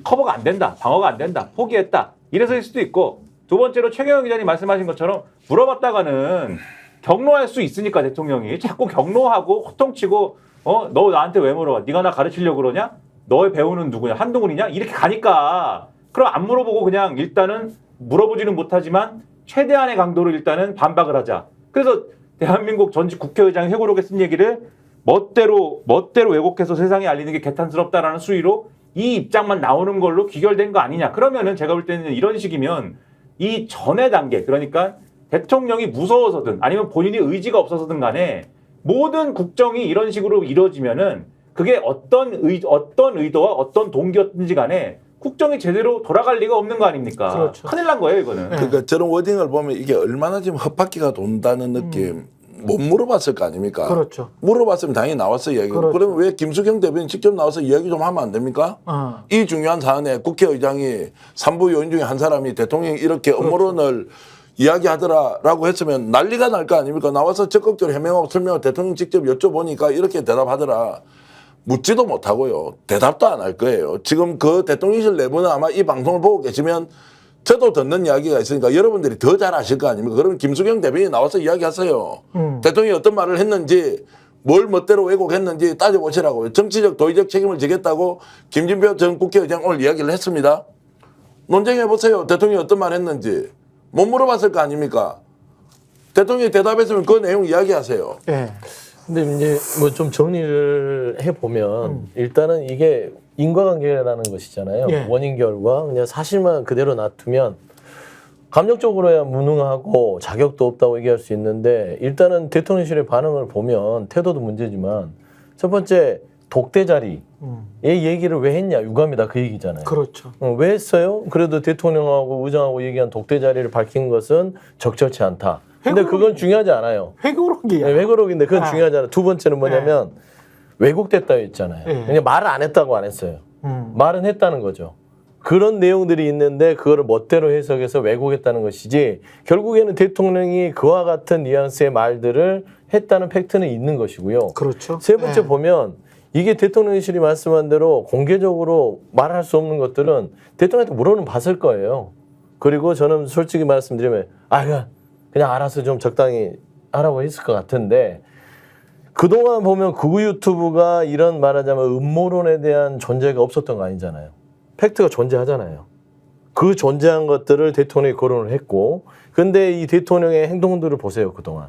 커버가 안 된다. 방어가 안 된다. 포기했다. 이래서일 수도 있고 두 번째로 최경영 기자님 말씀하신 것처럼 물어봤다가는 경로할 수 있으니까 대통령이 자꾸 경로하고 호통치고 너 나한테 왜 물어봐? 네가 나 가르치려고 그러냐? 너의 배우는 누구냐? 한동훈이냐? 이렇게 가니까 그럼 안 물어보고 그냥 일단은 물어보지는 못하지만 최대한의 강도로 일단은 반박을 하자. 그래서 대한민국 전직 국회의장 회고록에 쓴 얘기를 멋대로 왜곡해서 세상에 알리는 게 개탄스럽다라는 수위로 이 입장만 나오는 걸로 귀결된 거 아니냐. 그러면은 제가 볼 때는 이런 식이면 이 전의 단계, 그러니까 대통령이 무서워서든 아니면 본인이 의지가 없어서든 간에 모든 국정이 이런 식으로 이루어지면은 그게 어떤 의도와 어떤 동기였든지 간에 국정이 제대로 돌아갈 리가 없는 거 아닙니까? 그렇죠. 큰일 난 거예요, 이거는. 그러니까 저런 워딩을 보면 이게 얼마나 지금 헛바퀴가 돈다는 느낌. 못 물어봤을 거 아닙니까? 그렇죠. 물어봤으면 당연히 나와서 이야기하고. 그렇죠. 그러면 왜 김수경 대변인 직접 나와서 이야기 좀 하면 안 됩니까? 이 중요한 사안에 국회의장이 3부 요인 중에 한 사람이 대통령이 이렇게 업무론을 이야기하더라라고 했으면 난리가 날 거 아닙니까? 나와서 적극적으로 해명하고 설명하고 대통령 직접 여쭤보니까 이렇게 대답하더라. 묻지도 못하고요. 대답도 안 할 거예요. 지금 그 대통령실 내부는 아마 이 방송을 보고 계시면 저도 듣는 이야기가 있으니까 여러분들이 더 잘 아실 거 아닙니까? 그러면 김수경 대변인이 나와서 이야기하세요. 대통령이 어떤 말을 했는지 뭘 멋대로 왜곡했는지 따져보시라고요. 정치적 도의적 책임을 지겠다고 김진표 전 국회의장 오늘 이야기를 했습니다. 논쟁해보세요. 대통령이 어떤 말 했는지. 못 물어봤을 거 아닙니까? 대통령이 대답했으면 그 내용 이야기하세요. 예. 근데 이제 뭐 좀 정리를 해보면 일단은 이게 인과관계라는 것이잖아요. 예. 원인 결과 그냥 사실만 그대로 놔두면 감정적으로야 무능하고 자격도 없다고 얘기할 수 있는데 일단은 대통령실의 반응을 보면 태도도 문제지만 첫 번째 독대 자리의 얘기를 왜 했냐 유감이다 그 얘기잖아요. 그렇죠. 왜 했어요? 그래도 대통령하고 의장하고 얘기한 독대 자리를 밝힌 것은 적절치 않다. 근데 그건 중요하지 않아요. 회고록이야. 네, 회고록인데 그건 중요하지 않아요. 두 번째는 뭐냐면 왜곡됐다고 했잖아요. 네. 그냥 말을 안 했다고 안 했어요. 말은 했다는 거죠. 그런 내용들이 있는데 그거를 멋대로 해석해서 왜곡했다는 것이지 결국에는 대통령이 그와 같은 뉘앙스의 말들을 했다는 팩트는 있는 것이고요. 그렇죠. 세 번째 네. 보면 이게 대통령실이 말씀한 대로 공개적으로 말할 수 없는 것들은 대통령한테 물어는 봤을 거예요. 그리고 저는 솔직히 말씀드리면 그냥 알아서 좀 적당히 하라고 했을 것 같은데 그동안 보면 극우 유튜브가 이런 말하자면 음모론에 대한 존재가 없었던 거 아니잖아요. 팩트가 존재하잖아요. 그 존재한 것들을 대통령이 거론을 했고 근데 이 대통령의 행동들을 보세요. 그동안.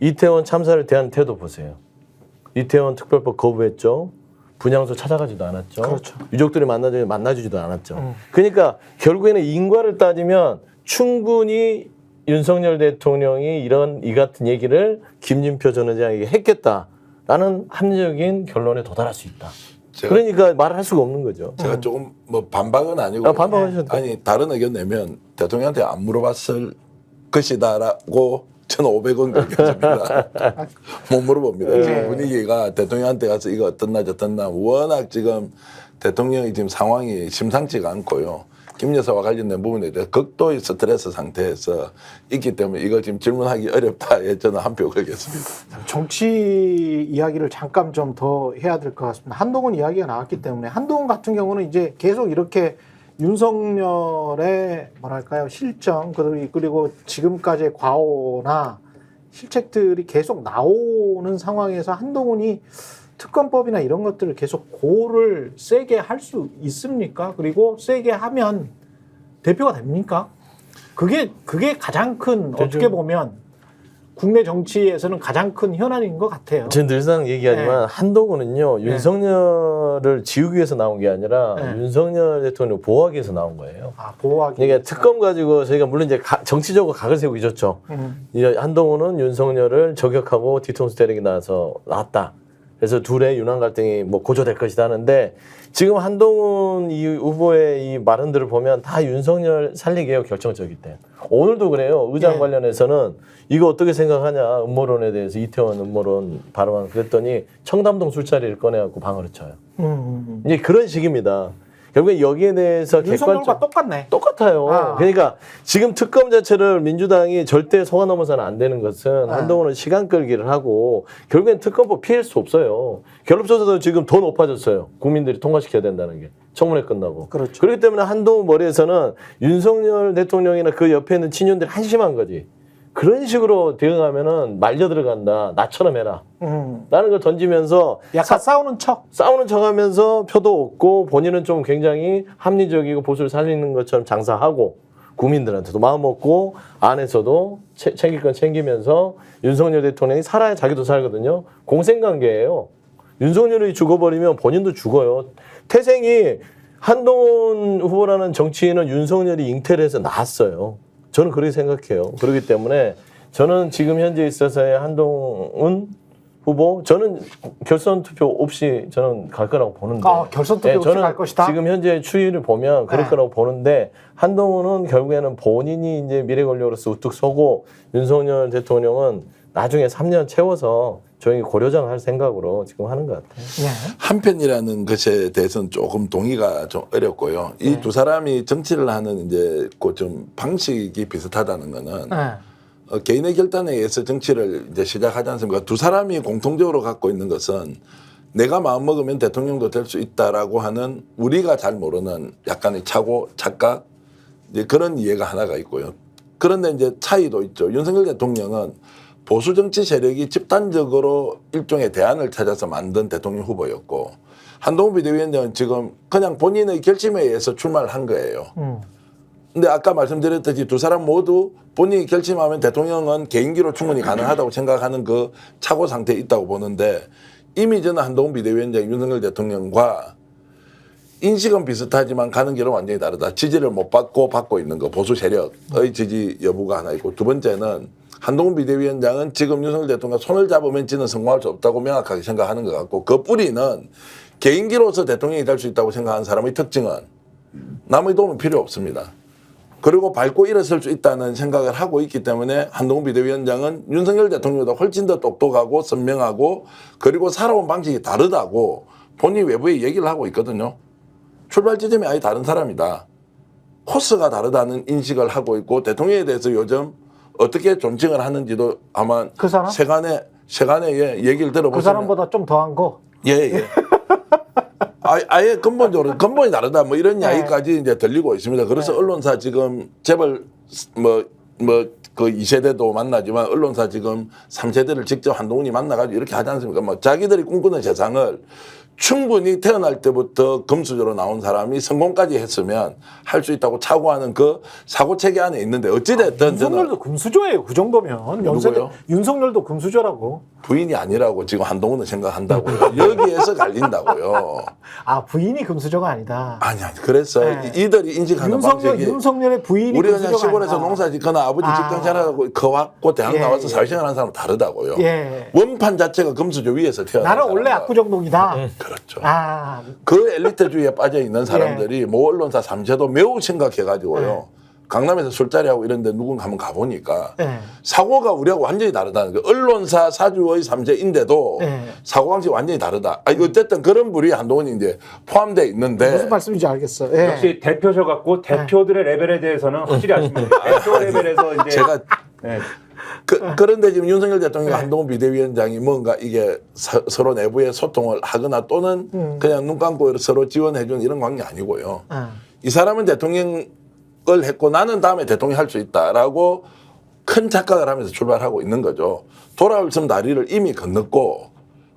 이태원 참사를 대한 태도 보세요. 이태원 특별법 거부했죠. 분향소 찾아가지도 않았죠. 그렇죠. 유족들이 만나주지도 않았죠. 그러니까 결국에는 인과를 따지면 충분히 윤석열 대통령이 이 같은 얘기를 김진표 전 의장에게 했겠다라는 합리적인 결론에 도달할 수 있다. 그러니까 말을 할 수가 없는 거죠. 제가 조금 뭐 반박은 아니고 반박하셔도 돼요. 아니 다른 의견 내면 대통령한테 안 물어봤을 것이다라고 저는 500원 결정합니다. 못 물어봅니다. 지금 분위기가 대통령한테 가서 이거 어떻나 저떻나 워낙 지금 대통령이 지금 상황이 심상치가 않고요. 김 여사와 관련된 부분에 대해 극도의 스트레스 상태에서 있기 때문에 이걸 지금 질문하기 어렵다에 저는 한 표 걸겠습니다. 정치 이야기를 잠깐 좀 더 해야 될 것 같습니다. 한동훈 이야기가 나왔기 때문에 한동훈 같은 경우는 이제 계속 이렇게 윤석열의 뭐랄까요 실정 그리고 지금까지의 과오나 실책들이 계속 나오는 상황에서 한동훈이 특검법이나 이런 것들을 계속 고를 세게 할 수 있습니까? 그리고 세게 하면 대표가 됩니까? 그게 가장 큰 어떻게 보면 국내 정치에서는 가장 큰 현안인 것 같아요. 저는 늘상 얘기하지만 한동훈은요 윤석열을 지우기 위해서 나온 게 아니라 윤석열 대통령을 보호하기 위해서 나온 거예요. 보호하기. 그러니까 특검 가지고 저희가 물론 이제 정치적으로 각을 세우고 있었죠. 한동훈은 윤석열을 저격하고 뒤통수 때리기 나왔다. 그래서 둘의 윤환 갈등이 뭐 고조될 것이다 하는데 지금 한동훈 이 후보의 이 발언들을 보면 다 윤석열 살리기에요 결정적일 때. 오늘도 그래요. 의장 관련해서는 이거 어떻게 생각하냐 음모론에 대해서 이태원 음모론 발언 그랬더니 청담동 술자리를 꺼내갖고 방어를 쳐요. 이제 그런 식입니다. 결국에 여기에 대해서 윤석열과 똑같네. 똑같아요. 그러니까 지금 특검 자체를 민주당이 절대 속아 넘어서는 안 되는 것은 한동훈은 시간 끌기를 하고 결국엔 특검법 피할 수 없어요. 결합조사도 지금 더 높아졌어요. 국민들이 통과시켜야 된다는 게. 청문회 끝나고. 그렇죠. 그렇기 때문에 한동훈 머리에서는 윤석열 대통령이나 그 옆에 있는 친윤들이 한심한 거지. 그런 식으로 대응하면은 말려 들어간다. 나처럼 해라. 라는 걸 던지면서 약간 싸우는 척하면서 표도 얻고 본인은 좀 굉장히 합리적이고 보수를 살리는 것처럼 장사하고 국민들한테도 마음 먹고 안에서도 챙길 건 챙기면서 윤석열 대통령이 살아야 자기도 살거든요. 공생관계예요. 윤석열이 죽어버리면 본인도 죽어요. 태생이 한동훈 후보라는 정치인은 윤석열이 잉태를 해서 낳았어요. 저는 그렇게 생각해요. 그렇기 때문에 저는 지금 현재 있어서의 한동훈 후보, 저는 결선 투표 없이 저는 갈 거라고 보는데. 결선 투표 없이 갈 것이다. 지금 현재 추이를 보면 그럴 거라고 보는데 한동훈은 결국에는 본인이 이제 미래 권력으로서 우뚝 서고 윤석열 대통령은 나중에 3년 채워서 조용히 고려장 할 생각으로 지금 하는 것 같아요. 한편이라는 것에 대해서는 조금 동의가 좀 어렵고요. 이 두 사람이 정치를 하는 이제 그 좀 방식이 비슷하다는 거는 개인의 결단에 의해서 정치를 이제 시작하지 않습니까? 두 사람이 공통적으로 갖고 있는 것은 내가 마음 먹으면 대통령도 될 수 있다라고 하는 우리가 잘 모르는 약간의 착각 이제 그런 이해가 하나가 있고요. 그런데 이제 차이도 있죠. 윤석열 대통령은 보수 정치 세력이 집단적으로 일종의 대안을 찾아서 만든 대통령 후보였고 한동훈 비대위원장은 지금 그냥 본인의 결심에 의해서 출마를 한 거예요. 근데 아까 말씀드렸듯이 두 사람 모두 본인이 결심하면 대통령은 개인기로 충분히 가능하다고 생각하는 그 착오 상태에 있다고 보는데 이미 저는 한동훈 비대위원장 윤석열 대통령과 인식은 비슷하지만 가는 길은 완전히 다르다. 지지를 못 받고 받고 있는 거 보수 세력의 지지 여부가 하나 있고 두 번째는 한동훈 비대위원장은 지금 윤석열 대통령 손을 잡으면 지는 성공할 수 없다고 명확하게 생각하는 것 같고 그 뿌리는 개인기로서 대통령이 될 수 있다고 생각하는 사람의 특징은 남의 도움이 필요 없습니다. 그리고 밟고 일어설 수 있다는 생각을 하고 있기 때문에 한동훈 비대위원장은 윤석열 대통령보다 훨씬 더 똑똑하고 선명하고 그리고 살아온 방식이 다르다고 본인이 외부에 얘기를 하고 있거든요. 출발 지점이 아예 다른 사람이다. 코스가 다르다는 인식을 하고 있고 대통령에 대해서 요즘 어떻게 존칭을 하는지도 아마 그 사람? 세간에 얘기를 들어보시면 그 사람보다 좀 더한 거. 예. 아예 근본적으로 근본이 다르다 뭐 이런 이야기까지 이제 들리고 있습니다. 그래서 언론사 지금 재벌 그 2세대도 만나지만 언론사 지금 3세대를 직접 한동훈이 만나가지고 이렇게 하지 않습니까? 뭐 자기들이 꿈꾸는 세상을 충분히 태어날 때부터 금수저로 나온 사람이 성공까지 했으면 할 수 있다고 착오하는 그 사고체계 안에 있는데 어찌됐든 윤석열도 금수저예요. 그 정도면. 누구요? 윤석열도 금수저라고. 부인이 아니라고 지금 한동훈은 생각한다고요. 여기에서 갈린다고요. 아, 부인이 금수저가 아니다. 아니 그래서 이들이 인식하는 방식이 윤석열의 부인이 우리가 금수저가 그냥 시골에서 아니다. 농사 짓거나 아버지 직장 잘하고 커왔고 대학 나와서 사회생활 하는 사람은 다르다고요. 원판 자체가 금수저 위에서 태어난 나는 원래 압구정동이다. 그렇죠. 그 엘리트주의에 빠져 있는 사람들이 모 언론사 3세도 매우 심각해가지고요. 강남에서 술자리하고 이런 데 누군가 한번 가보니까 사고가 우리하고 완전히 다르다는 거예요. 언론사 사주의 3세인데도 사고방식이 완전히 다르다. 어쨌든 그런 부류에 한동훈이 이제 포함되어 있는데 무슨 말씀인지 알겠어요. 역시 대표셔갖고 대표들의 레벨에 대해서는 확실히 아십니다. 대표 레벨에서 이제 제가 그런데 지금 윤석열 대통령과 한동훈 비대위원장이 뭔가 이게 서로 내부에 소통을 하거나 또는 그냥 눈 감고 서로 지원해주는 이런 관계 아니고요. 이 사람은 대통령을 했고 나는 다음에 대통령 할 수 있다라고 큰 착각을 하면서 출발하고 있는 거죠. 돌아올 섬 다리를 이미 건넜고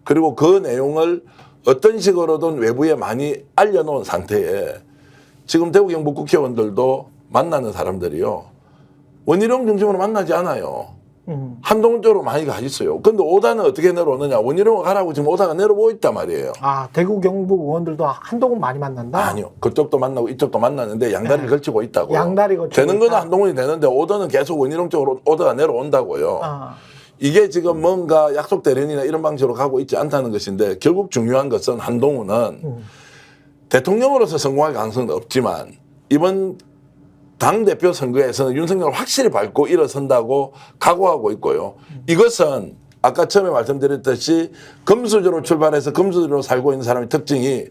그리고 그 내용을 어떤 식으로든 외부에 많이 알려놓은 상태에 지금 대구 경북 국회의원들도 만나는 사람들이요. 원희룡 중심으로 만나지 않아요. 한동훈 쪽으로 많이 가 있어요. 근데 오다는 어떻게 내려오느냐. 원희룡을 가라고 지금 오다가 내려오고 있단 말이에요. 아, 대구 경북 의원들도 한동훈 많이 만난다? 아니요. 그쪽도 만나고 이쪽도 만나는데 양다리를 걸치고 있다고요. 양다리 걸치고 되는 거는 있다. 한동훈이 되는데 오다는 계속 원희룡 쪽으로 오다가 내려온다고요. 이게 지금 뭔가 약속 대련이나 이런 방식으로 가고 있지 않다는 것인데 결국 중요한 것은 한동훈은 대통령으로서 성공할 가능성은 없지만 이번 당대표 선거에서는 윤석열을 확실히 밟고 일어선다고 각오하고 있고요. 이것은 아까 처음에 말씀드렸듯이 금수저로 출발해서 금수저로 살고 있는 사람의 특징이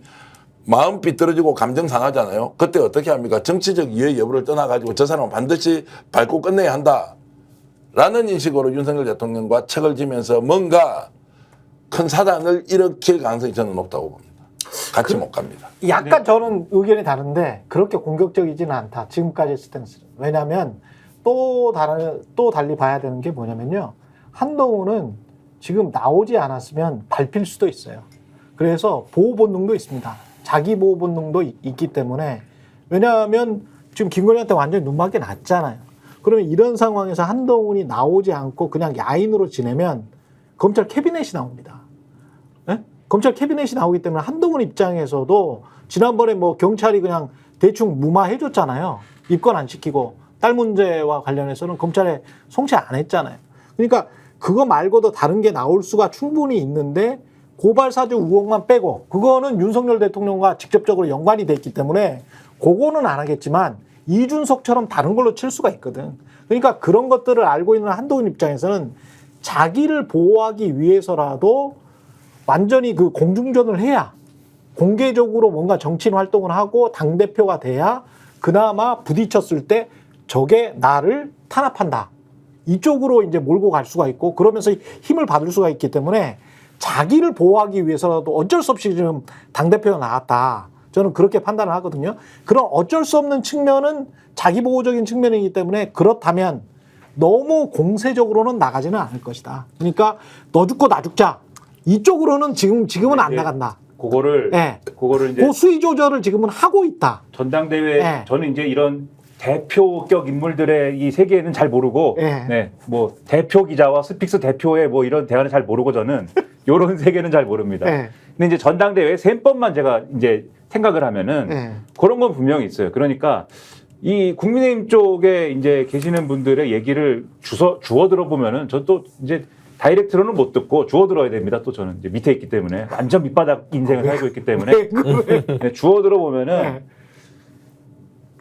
마음 삐뚤어지고 감정 상하잖아요. 그때 어떻게 합니까? 정치적 이해 여부를 떠나가지고 저 사람은 반드시 밟고 끝내야 한다. 라는 인식으로 윤석열 대통령과 척을 지면서 뭔가 큰 사단을 일으킬 가능성이 저는 높다고 봅니다. 같이 못 갑니다. 약간 저는 의견이 다른데 그렇게 공격적이지는 않다. 지금까지 했을 때는. 왜냐하면 또 달리 봐야 되는 게 뭐냐면요. 한동훈은 지금 나오지 않았으면 밟힐 수도 있어요. 그래서 보호 본능도 있습니다. 자기 보호 본능도 있기 때문에 왜냐하면 지금 김건희한테 완전히 눈맞게 났잖아요. 그러면 이런 상황에서 한동훈이 나오지 않고 그냥 야인으로 지내면 검찰 캐비넷이 나옵니다. 네? 검찰 캐비넷이 나오기 때문에 한동훈 입장에서도 지난번에 뭐 경찰이 그냥 대충 무마해줬잖아요. 입건 안 시키고 딸 문제와 관련해서는 검찰에 송치 안 했잖아요. 그러니까 그거 말고도 다른 게 나올 수가 충분히 있는데 고발 사주 의혹만 빼고 그거는 윤석열 대통령과 직접적으로 연관이 돼 있기 때문에 그거는 안 하겠지만 이준석처럼 다른 걸로 칠 수가 있거든. 그러니까 그런 것들을 알고 있는 한동훈 입장에서는 자기를 보호하기 위해서라도 완전히 그 공중전을 해야 공개적으로 뭔가 정치인 활동을 하고 당대표가 돼야 그나마 부딪혔을 때 저게 나를 탄압한다. 이쪽으로 이제 몰고 갈 수가 있고 그러면서 힘을 받을 수가 있기 때문에 자기를 보호하기 위해서라도 어쩔 수 없이 지금 당대표가 나왔다. 저는 그렇게 판단을 하거든요. 그런 어쩔 수 없는 측면은 자기 보호적인 측면이기 때문에 그렇다면 너무 공세적으로는 나가지는 않을 것이다. 그러니까 너 죽고 나 죽자. 이쪽으로는 지금은 안 나간다. 그거를 이제 그 수위 조절을 지금은 하고 있다. 전당대회 네. 저는 이제 이런 대표격 인물들의 이 세계는 잘 모르고 네. 네, 뭐 대표 기자와 스픽스 대표의 뭐 이런 대화는 잘 모르고 저는 이런 세계는 잘 모릅니다. 네. 근데 이제 전당대회 셈법만 제가 이제 생각을 하면은 네. 그런 건 분명히 있어요. 그러니까 이 국민의힘 쪽에 이제 계시는 분들의 얘기를 주워 들어보면은 저 또 이제 다이렉트로는 못 듣고 주워 들어야 됩니다. 또 저는 이제 밑에 있기 때문에 완전 밑바닥 인생을 살고 있기 때문에 네, 주워 들어보면은 네.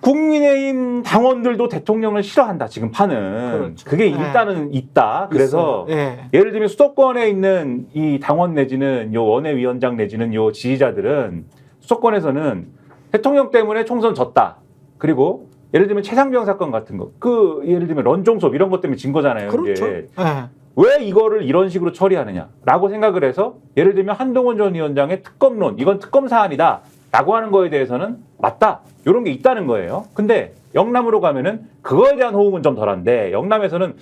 국민의힘 당원들도 대통령을 싫어한다. 지금 판은 그렇죠. 그게 일단은 있다. 그래서 네. 예를 들면 수도권에 있는 이 당원 내지는 요 원외위원장 내지는 요 지지자들은 수도권에서는 대통령 때문에 총선 졌다. 그리고 예를 들면 최상병 사건 같은 거, 그 예를 들면 런종섭 이런 것 때문에 진 거잖아요. 그렇죠. 이게. 네. 왜 이거를 이런 식으로 처리하느냐라고 생각을 해서 예를 들면 한동훈 전 위원장의 특검론, 이건 특검 사안이다라고 하는 거에 대해서는 맞다. 이런 게 있다는 거예요. 근데 영남으로 가면은 그거에 대한 호응은 좀 덜한데 영남에서는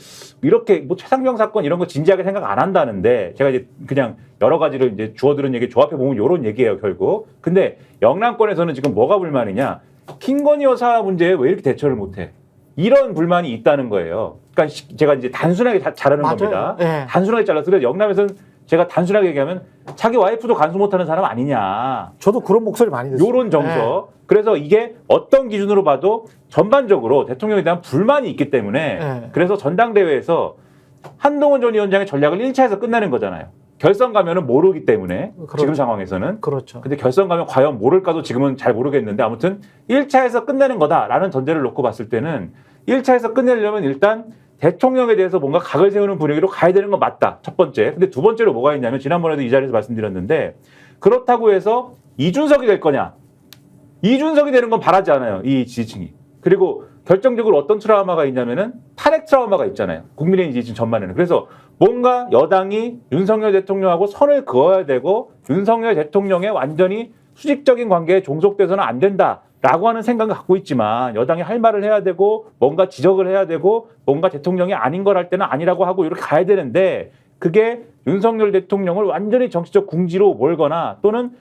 이렇게 뭐 최상병 사건 이런 거 진지하게 생각 안 한다는데 제가 이제 그냥 여러 가지를 이제 주워들은 얘기 조합해 보면 이런 얘기예요 결국. 근데 영남권에서는 지금 뭐가 불만이냐? 김건희 여사 문제에 왜 이렇게 대처를 못해? 이런 불만이 있다는 거예요. 그러니까 제가 이제 단순하게 자르는 맞아요. 겁니다. 네. 단순하게 잘라서 그래서 영남에서는 제가 단순하게 얘기하면 자기 와이프도 간수 못하는 사람 아니냐. 저도 그런 목소리 많이 듣어요. 요런 정서. 그래서 이게 어떤 기준으로 봐도 전반적으로 대통령에 대한 불만이 있기 때문에 네. 그래서 전당대회에서 한동훈 전 위원장의 전략을 1차에서 끝내는 거잖아요. 결선 가면은 모르기 때문에 그렇죠. 지금 상황에서는. 그렇죠. 근데 결선 가면 과연 모를까도 지금은 잘 모르겠는데 아무튼 1차에서 끝내는 거다라는 전제를 놓고 봤을 때는 1차에서 끝내려면 일단 대통령에 대해서 뭔가 각을 세우는 분위기로 가야 되는 건 맞다. 첫 번째. 근데 두 번째로 뭐가 있냐면 지난번에도 이 자리에서 말씀드렸는데 그렇다고 해서 이준석이 될 거냐. 이준석이 되는 건 바라지 않아요. 이 지지층이. 그리고 결정적으로 어떤 트라우마가 있냐면은 탄핵 트라우마가 있잖아요. 국민의힘 지지층 전반에는. 그래서 뭔가 여당이 윤석열 대통령하고 선을 그어야 되고 윤석열 대통령의 완전히 수직적인 관계에 종속돼서는 안 된다라고 하는 생각을 갖고 있지만 여당이 할 말을 해야 되고 뭔가 지적을 해야 되고 뭔가 대통령이 아닌 걸 할 때는 아니라고 하고 이렇게 가야 되는데 그게 윤석열 대통령을 완전히 정치적 궁지로 몰거나 또는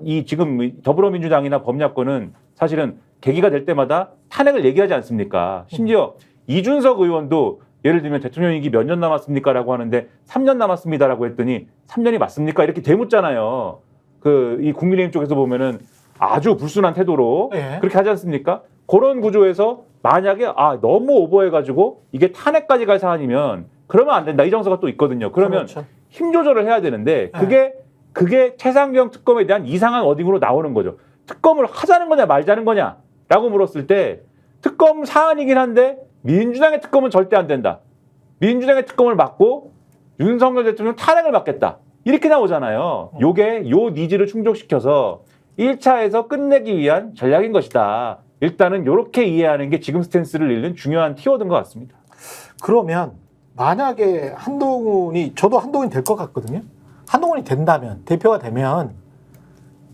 이 지금 더불어민주당이나 범야권은 사실은 계기가 될 때마다 탄핵을 얘기하지 않습니까? 심지어 이준석 의원도 예를 들면 대통령 임기 몇 년 남았습니까? 라고 하는데 3년 남았습니다라고 했더니 3년이 맞습니까? 이렇게 되묻잖아요. 이 국민의힘 쪽에서 보면은 아주 불순한 태도로 네. 그렇게 하지 않습니까? 그런 구조에서 만약에 너무 오버해가지고 이게 탄핵까지 갈 사안이면 그러면 안 된다. 이 정서가 또 있거든요. 그러면 그렇죠. 힘 조절을 해야 되는데 그게 최상병 특검에 대한 이상한 워딩으로 나오는 거죠. 특검을 하자는 거냐 말자는 거냐라고 물었을 때 특검 사안이긴 한데 민주당의 특검은 절대 안 된다. 민주당의 특검을 막고 윤석열 대통령 탄핵을 막겠다. 이렇게 나오잖아요. 요게 요 니즈를 충족시켜서 1차에서 끝내기 위한 전략인 것이다. 일단은 이렇게 이해하는 게 지금 스탠스를 잃는 중요한 키워드인 것 같습니다. 그러면 만약에 저도 한동훈이 될 것 같거든요. 한동훈이 된다면, 대표가 되면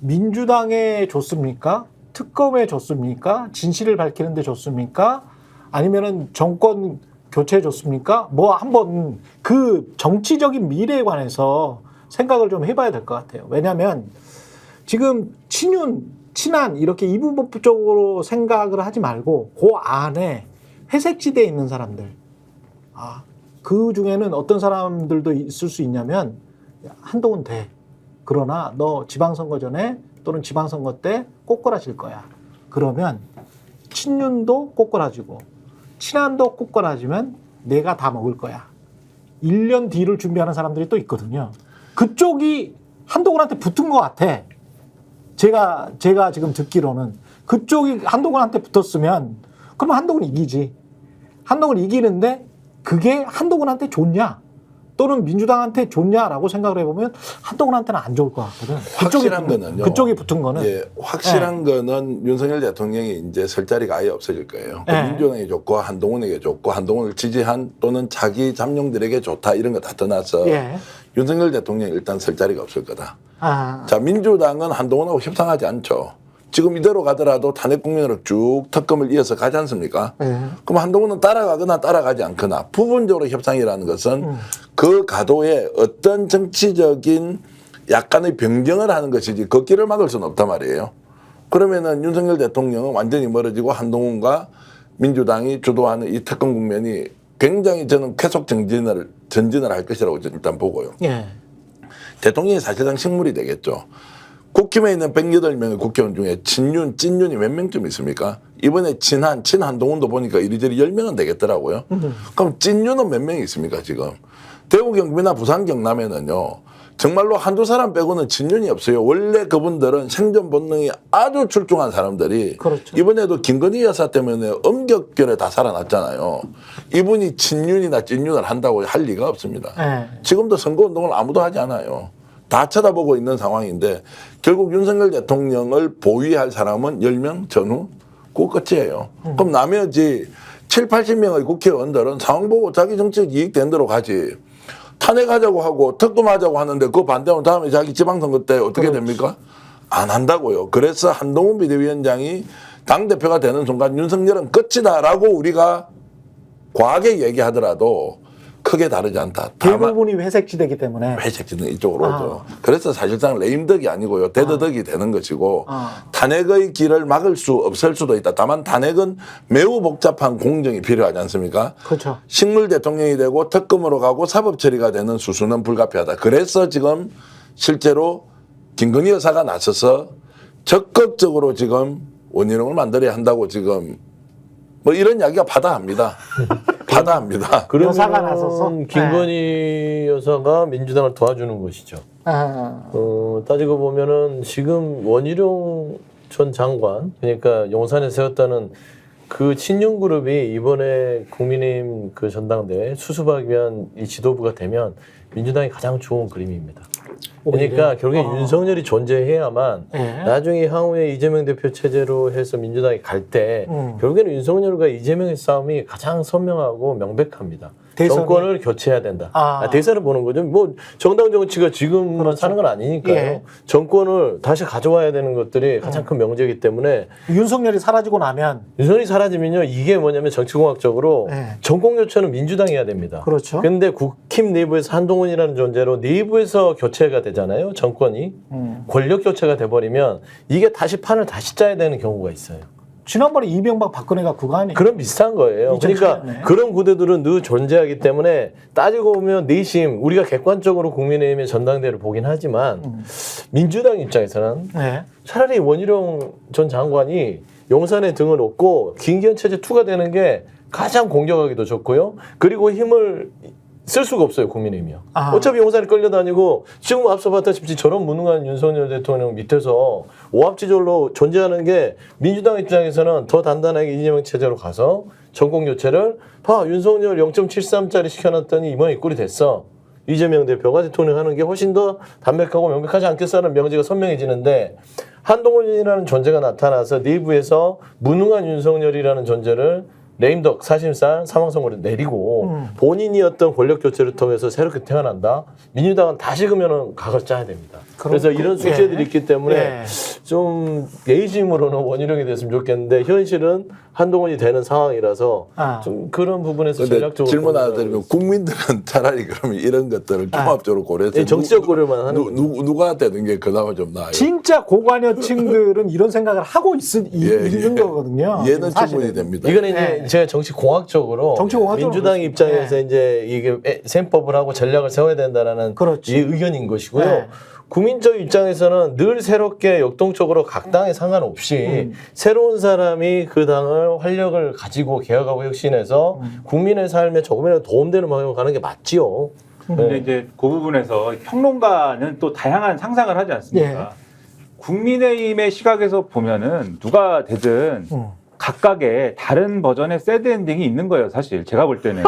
민주당에 줬습니까? 특검에 줬습니까? 진실을 밝히는 데 줬습니까? 아니면은 정권 교체해 줬습니까? 뭐 한번 그 정치적인 미래에 관해서 생각을 좀 해봐야 될 것 같아요. 왜냐하면 지금 친한 이렇게 이분법적으로 생각을 하지 말고 그 안에 회색지대에 있는 사람들, 그 중에는 어떤 사람들도 있을 수 있냐면 한동훈 돼. 그러나 너 지방선거 전에 또는 지방선거 때 꼬꾸라질 거야. 그러면 친윤도 꼬꾸라지고 친한도 꼬꾸라지면 내가 다 먹을 거야. 1년 뒤를 준비하는 사람들이 또 있거든요. 그쪽이 한동훈한테 붙은 것 같아. 제가 지금 듣기로는 그쪽이 한동훈한테 붙었으면 그러면 한동훈이 이기지. 한동훈이 이기는데 그게 한동훈한테 좋냐 또는 민주당한테 좋냐라고 생각을 해보면 한동훈한테는 안 좋을 것 같거든. 확실한 거는요. 그쪽이 붙은 거는. 예, 확실한 거는 윤석열 대통령이 이제 설 자리가 아예 없어질 거예요. 민주당에게 좋고 한동훈에게 좋고 한동훈을 지지한 또는 자기 잠룡들에게 좋다 이런 거 다 떠나서 윤석열 대통령이 일단 설 자리가 없을 거다. 자, 민주당은 한동훈하고 협상하지 않죠. 지금 이대로 가더라도 탄핵 국면으로 쭉 특검을 이어서 가지 않습니까? 그럼 한동훈은 따라가거나 따라가지 않거나 부분적으로 협상이라는 것은 그 가도에 어떤 정치적인 약간의 변경을 하는 것이지 그 길을 막을 수는 없단 말이에요. 그러면은 윤석열 대통령은 완전히 멀어지고 한동훈과 민주당이 주도하는 이 특검 국면이 굉장히 저는 계속 전진을 할 것이라고 일단 보고요. 대통령이 사실상 식물이 되겠죠. 국힘에 있는 108명의 국회의원 중에 친윤, 찐윤이 몇 명쯤 있습니까? 이번에 친한동훈도 보니까 이리저리 10명은 되겠더라고요. 그럼 찐윤은 몇 명이 있습니까, 지금? 대구, 경기나 부산, 경남에는요, 정말로 한두 사람 빼고는 친윤이 없어요. 원래 그분들은 생존 본능이 아주 출중한 사람들이 그렇죠. 이번에도 김건희 여사 때문에 엄격결에 다 살아났잖아요. 이분이 친윤이나 찐윤을 한다고 할 리가 없습니다. 지금도 선거운동을 아무도 하지 않아요. 다 쳐다보고 있는 상황인데 결국 윤석열 대통령을 보위할 사람은 10명 전후 그거 끝이에요. 그럼 나머지 7, 80명의 국회의원들은 상황 보고 자기 정책 이익된 대로 가지. 탄핵하자고 하고 특검하자고 하는데 그거 반대하면 다음에 자기 지방선거 때 어떻게 됩니까? 안 한다고요. 그래서 한동훈 비대위원장이 당대표가 되는 순간 윤석열은 끝이다라고 우리가 과하게 얘기하더라도 크게 다르지 않다. 대부분이 회색지대이기 때문에. 회색지대는 이쪽으로 오죠. 그래서 사실상 레임덕이 아니고요. 데드덕이 되는 것이고 탄핵의 길을 막을 수 없을 수도 있다. 다만 탄핵은 매우 복잡한 공정이 필요하지 않습니까? 그렇죠. 식물 대통령이 되고 특검으로 가고 사법 처리가 되는 수순은 불가피하다. 그래서 지금 실제로 김건희 여사가 나서서 적극적으로 지금 원희룡을 만들어야 한다고 지금 뭐 이런 이야기가 바다합니다. 바다합니다. 여사가 나서서? 김건희 여사가 민주당을 도와주는 것이죠. 따지고 보면은 지금 원희룡 전 장관, 그러니까 용산에 세웠다는 그 친윤 그룹이 이번에 국민의힘 그 전당대회 수습하기 위한 이 지도부가 되면 민주당이 가장 좋은 그림입니다. 그러니까 결국에 윤석열이 존재해야만 나중에 향후에 이재명 대표 체제로 해서 민주당이 갈 때 결국에는 윤석열과 이재명의 싸움이 가장 선명하고 명백합니다. 대선이? 정권을 교체해야 된다. 대선을 보는 거죠. 뭐 정당 정치가 지금만 그렇죠. 사는 건 아니니까요. 정권을 다시 가져와야 되는 것들이 가장 큰 명제이기 때문에 윤석열이 사라지고 나면 윤석열이 사라지면요. 이게 뭐냐면 정치공학적으로 정권 교체는 민주당이 해야 됩니다. 그렇죠. 근데 국힘 내부에서 한동훈이라는 존재로 내부에서 교체가 되잖아요. 정권이. 권력 교체가 돼버리면 이게 다시 판을 다시 짜야 되는 경우가 있어요. 지난번에 이명박 박근혜가 그거 아니에요? 그런 비슷한 거예요. 그러니까 그런 구도들은 늘 존재하기 때문에 따지고 보면 내심 우리가 객관적으로 국민의힘의 전당대회를 보긴 하지만 민주당 입장에서는 차라리 원희룡 전 장관이 용산에 등을 놓고 김기현 체제 2가 되는 게 가장 공격하기도 좋고요. 그리고 힘을 쓸 수가 없어요, 국민의힘이요. 어차피 용산에 끌려다니고 지금 앞서 봤다시피 저런 무능한 윤석열 대통령 밑에서 오합지졸로 존재하는 게 민주당 입장에서는 더 단단하게 이재명 체제로 가서 정권 교체를 윤석열 0.73짜리 시켜놨더니 이번에 꼴이 됐어. 이재명 대표가 대통령 하는 게 훨씬 더 담백하고 명백하지 않겠어라는 명제가 선명해지는데 한동훈이라는 존재가 나타나서 내부에서 무능한 윤석열이라는 존재를 레임덕 사실상 사망선고를 내리고 본인이 어떤 권력 교체를 통해서 새롭게 태어난다. 민주당은 다시 그러면은 각을 짜야 됩니다. 그래서 이런 숙제들이 예. 있기 때문에 예. 좀 예의심으로는 원희룡이 됐으면 좋겠는데 현실은 한동훈이 되는 상황이라서 좀 그런 부분에서 근데 전략적으로 질문 하나 드리면 국민들은 차라리 그러면 이런 것들을 종합적으로 고려해서 정치적 고려만 하는 거죠. 누가 되는 게 그나마 좀 나아요. 진짜 고관여층들은 이런 생각을 하고 있는 거거든요. 이해는 사실은. 충분히 됩니다. 이거는 이제 제가 정치공학적으로 민주당 입장에서 이제 이게 셈법을 하고 전략을 세워야 된다라는 그렇지. 이 의견인 것이고요. 네. 국민적 입장에서는 늘 새롭게 역동적으로 각 당에 상관없이 새로운 사람이 그 당을 활력을 가지고 개혁하고 혁신해서 국민의 삶에 조금이라도 도움되는 방향으로 가는 게 맞지요. 근데 이제 그 부분에서 평론가는 또 다양한 상상을 하지 않습니까? 국민의힘의 시각에서 보면은 누가 되든 각각의 다른 버전의 새드 엔딩이 있는 거예요, 사실. 제가 볼 때는.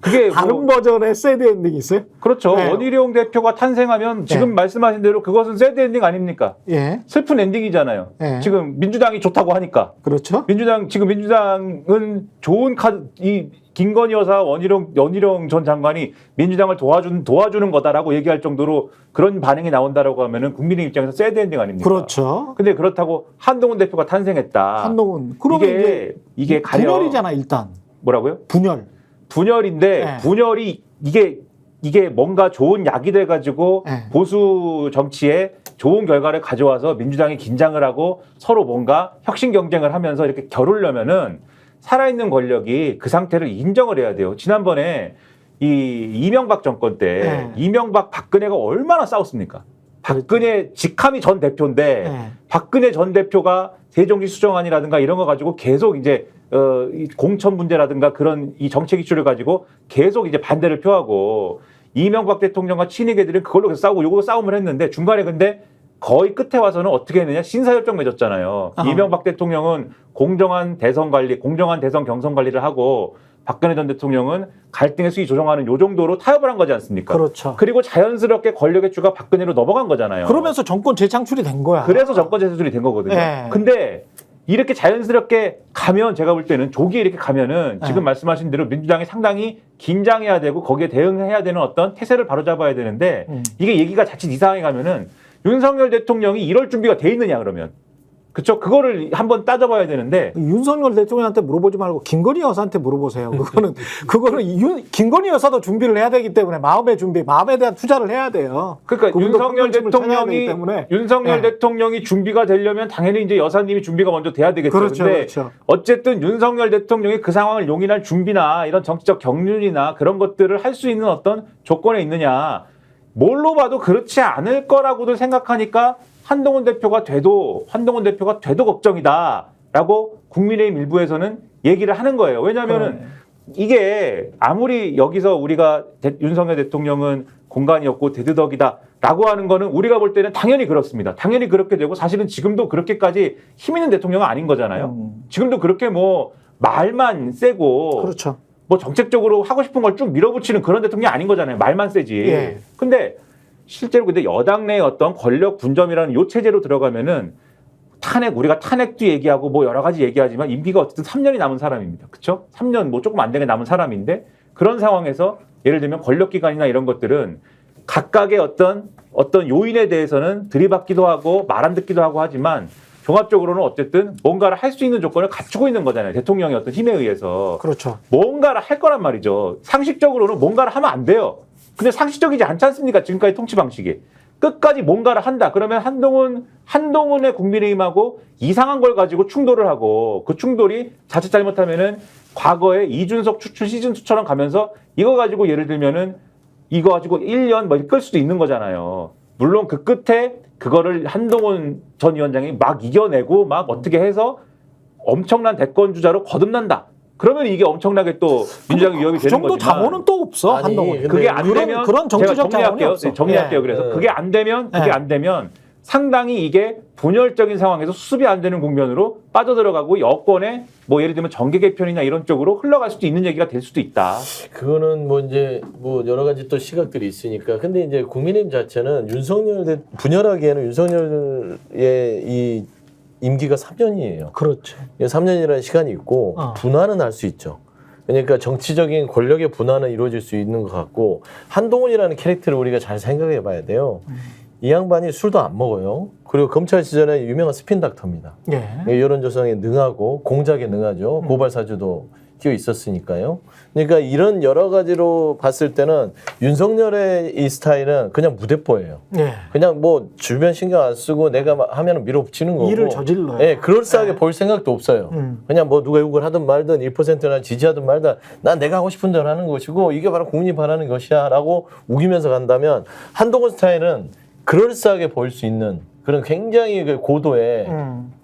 그게 다른 버전의 새드 엔딩이 있어요? 그렇죠. 네. 원희룡 대표가 탄생하면 지금 말씀하신 대로 그것은 새드 엔딩 아닙니까? 예. 슬픈 엔딩이잖아요. 네. 지금 민주당이 좋다고 하니까. 그렇죠. 지금 민주당은 좋은 카드, 이 김건희 여사 원희룡 전 장관이 민주당을 도와주는 거다라고 얘기할 정도로 그런 반응이 나온다라고 하면은 국민의 입장에서 새드 엔딩 아닙니까? 그렇죠. 근데 그렇다고 한동훈 대표가 탄생했다. 한동훈. 그러면 이게 가령 분열이잖아, 일단. 뭐라고요? 분열인데 네. 분열이 이게 뭔가 좋은 약이 돼가지고 네. 보수 정치에 좋은 결과를 가져와서 민주당이 긴장을 하고 서로 뭔가 혁신 경쟁을 하면서 이렇게 겨루려면은 살아있는 권력이 그 상태를 인정을 해야 돼요. 지난번에 이 이명박 정권 때 이명박 박근혜가 얼마나 싸웠습니까? 박근혜 직함이 전 대표인데 박근혜 전 대표가 대정지 수정안이라든가 이런 거 가지고 계속 이제 이 공천 문제라든가 그런 이 정책 이슈를 가지고 계속 이제 반대를 표하고 이명박 대통령과 친이계들은 그걸로 계속 싸우고 요거 싸움을 했는데 중간에 근데 거의 끝에 와서는 어떻게 했느냐 신사협정 맺었잖아요. 이명박 대통령은 공정한 대선 관리, 공정한 대선 경선 관리를 하고 박근혜 전 대통령은 갈등의 수위 조정하는 요 정도로 타협을 한 거지 않습니까? 그렇죠. 그리고 자연스럽게 권력의 주가 박근혜로 넘어간 거잖아요. 그러면서 정권 재창출이 된 거야. 그래서 정권 재수술이 된 거거든요. 네. 근데 이렇게 자연스럽게 가면 제가 볼 때는 조기에 이렇게 가면은 지금 말씀하신 대로 민주당이 상당히 긴장해야 되고 거기에 대응해야 되는 어떤 태세를 바로잡아야 되는데 이게 얘기가 자칫 이상하게 가면은 윤석열 대통령이 이럴 준비가 돼 있느냐 그러면. 그쵸? 그거를 한번 따져봐야 되는데. 윤석열 대통령한테 물어보지 말고 김건희 여사한테 물어보세요. 그거는 김건희 여사도 준비를 해야 되기 때문에 마음의 준비, 마음에 대한 투자를 해야 돼요. 그러니까 윤석열 대통령이 준비가 되려면 당연히 이제 여사님이 준비가 먼저 돼야 되겠죠. 그렇죠, 근데 그렇죠. 어쨌든 윤석열 대통령이 그 상황을 용인할 준비나 이런 정치적 경륜이나 그런 것들을 할 수 있는 어떤 조건에 있느냐. 뭘로 봐도 그렇지 않을 거라고도 생각하니까 한동훈 대표가 돼도 걱정이다라고 국민의힘 일부에서는 얘기를 하는 거예요. 왜냐하면은 이게 아무리 여기서 우리가 윤석열 대통령은 공간이었고 대두덕이다라고 하는 거는 우리가 볼 때는 당연히 그렇습니다. 당연히 그렇게 되고 사실은 지금도 그렇게까지 힘 있는 대통령은 아닌 거잖아요. 지금도 그렇게 뭐 말만 세고 그렇죠. 뭐 정책적으로 하고 싶은 걸 쭉 밀어붙이는 그런 대통령이 아닌 거잖아요. 말만 세지. 예. 근데 실제로 근데 여당 내의 어떤 권력 분점이라는 요 체제로 들어가면은 우리가 탄핵도 얘기하고 뭐 여러 가지 얘기하지만 임기가 어쨌든 3년이 남은 사람입니다. 그렇죠? 3년 뭐 조금 안 되게 남은 사람인데 그런 상황에서 예를 들면 권력기관이나 이런 것들은 각각의 어떤 요인에 대해서는 들이받기도 하고 말 안 듣기도 하고 하지만 종합적으로는 어쨌든 뭔가를 할 수 있는 조건을 갖추고 있는 거잖아요. 대통령의 어떤 힘에 의해서. 그렇죠. 뭔가를 할 거란 말이죠. 상식적으로는 뭔가를 하면 안 돼요. 근데 상식적이지 않지 않습니까? 지금까지 통치 방식이. 끝까지 뭔가를 한다. 그러면 한동훈의 국민의힘하고 이상한 걸 가지고 충돌을 하고 그 충돌이 자칫 잘못하면은 과거에 이준석 추출 시즌2처럼 가면서 이거 가지고 예를 들면은 이거 가지고 1년 뭐 끌 수도 있는 거잖아요. 물론 그 끝에 그거를 한동훈 전 위원장이 막 이겨내고 막 어떻게 해서 엄청난 대권 주자로 거듭난다. 그러면 이게 엄청나게 또 민주당 위협이 되는 거지만 그 정도 자본은 또 없어. 한동훈. 그게 안 되면 그런 정치적 자본이 없어. 정리할게요. 그래서 그게 안 되면 상당히 이게 분열적인 상황에서 수습이 안 되는 국면으로 빠져들어가고 여권에 뭐 예를 들면 정계 개편이나 이런 쪽으로 흘러갈 수도 있는 얘기가 될 수도 있다. 그거는 뭐 이제 뭐 여러 가지 또 시각들이 있으니까. 근데 이제 국민의힘 자체는 분열하기에는 윤석열의 이 임기가 3년이에요. 그렇죠. 3년이라는 시간이 있고 분화는 할 수 있죠. 그러니까 정치적인 권력의 분화는 이루어질 수 있는 것 같고 한동훈이라는 캐릭터를 우리가 잘 생각해 봐야 돼요. 이 양반이 술도 안 먹어요. 그리고 검찰 시절에 유명한 스핀 닥터입니다. 예. 여론조성에 능하고 공작에 능하죠. 고발 사주도 끼어 있었으니까요. 그러니까 이런 여러 가지로 봤을 때는 윤석열의 이 스타일은 그냥 무대뽀예요. 예. 그냥 뭐 주변 신경 안 쓰고 내가 하면 밀어붙이는 거고. 일을 저질러요. 예, 그럴싸하게 예. 볼 생각도 없어요. 그냥 뭐 누가 욕을 하든 말든 1%나 지지하든 말든 난 내가 하고 싶은 대로 하는 것이고 이게 바로 국민이 바라는 것이야 라고 우기면서 간다면 한동훈 스타일은 그럴싸하게 보일 수 있는 그런 굉장히 그 고도의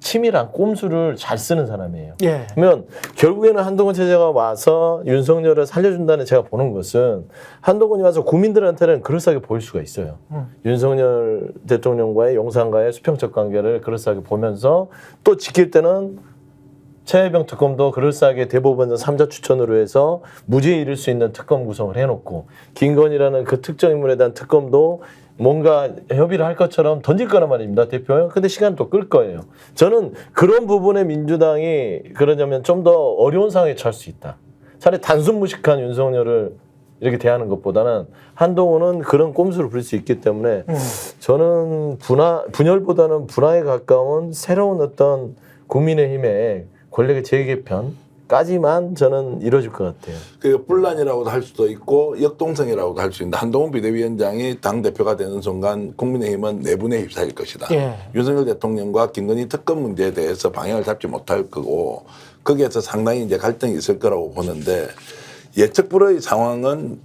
치밀한 꼼수를 잘 쓰는 사람이에요. 예. 그러면 결국에는 한동훈 체제가 와서 윤석열을 살려준다는 제가 보는 것은 한동훈이 와서 국민들한테는 그럴싸하게 보일 수가 있어요. 윤석열 대통령과의 용산과의 수평적 관계를 그럴싸하게 보면서 또 지킬 때는 최혜병 특검도 그럴싸하게 대법원 3자 추천으로 해서 무죄에 이를 수 있는 특검 구성을 해놓고 김건희라는 그 특정 인물에 대한 특검도 뭔가 협의를 할 것처럼 던질 거란 말입니다, 대표. 근데 시간 또 끌 거예요. 저는 그런 부분에 민주당이 그러자면 좀 더 어려운 상황에 처할 수 있다. 차라리 단순 무식한 윤석열을 이렇게 대하는 것보다는 한동훈은 그런 꼼수를 부릴 수 있기 때문에 저는 분열보다는 분화에 가까운 새로운 어떤 국민의힘의 권력의 재개편까지만 저는 이루어질 것 같아요. 그 분란이라고도 할 수도 있고 역동성이라고도 할 수 있는데 한동훈 비대위원장이 당대표가 되는 순간 국민의힘은 내분에 휩싸일 것이다. 예. 윤석열 대통령과 김건희 특검 문제에 대해서 방향을 잡지 못할 거고 거기에서 상당히 이제 갈등이 있을 거라고 보는데 예측 불허의 상황은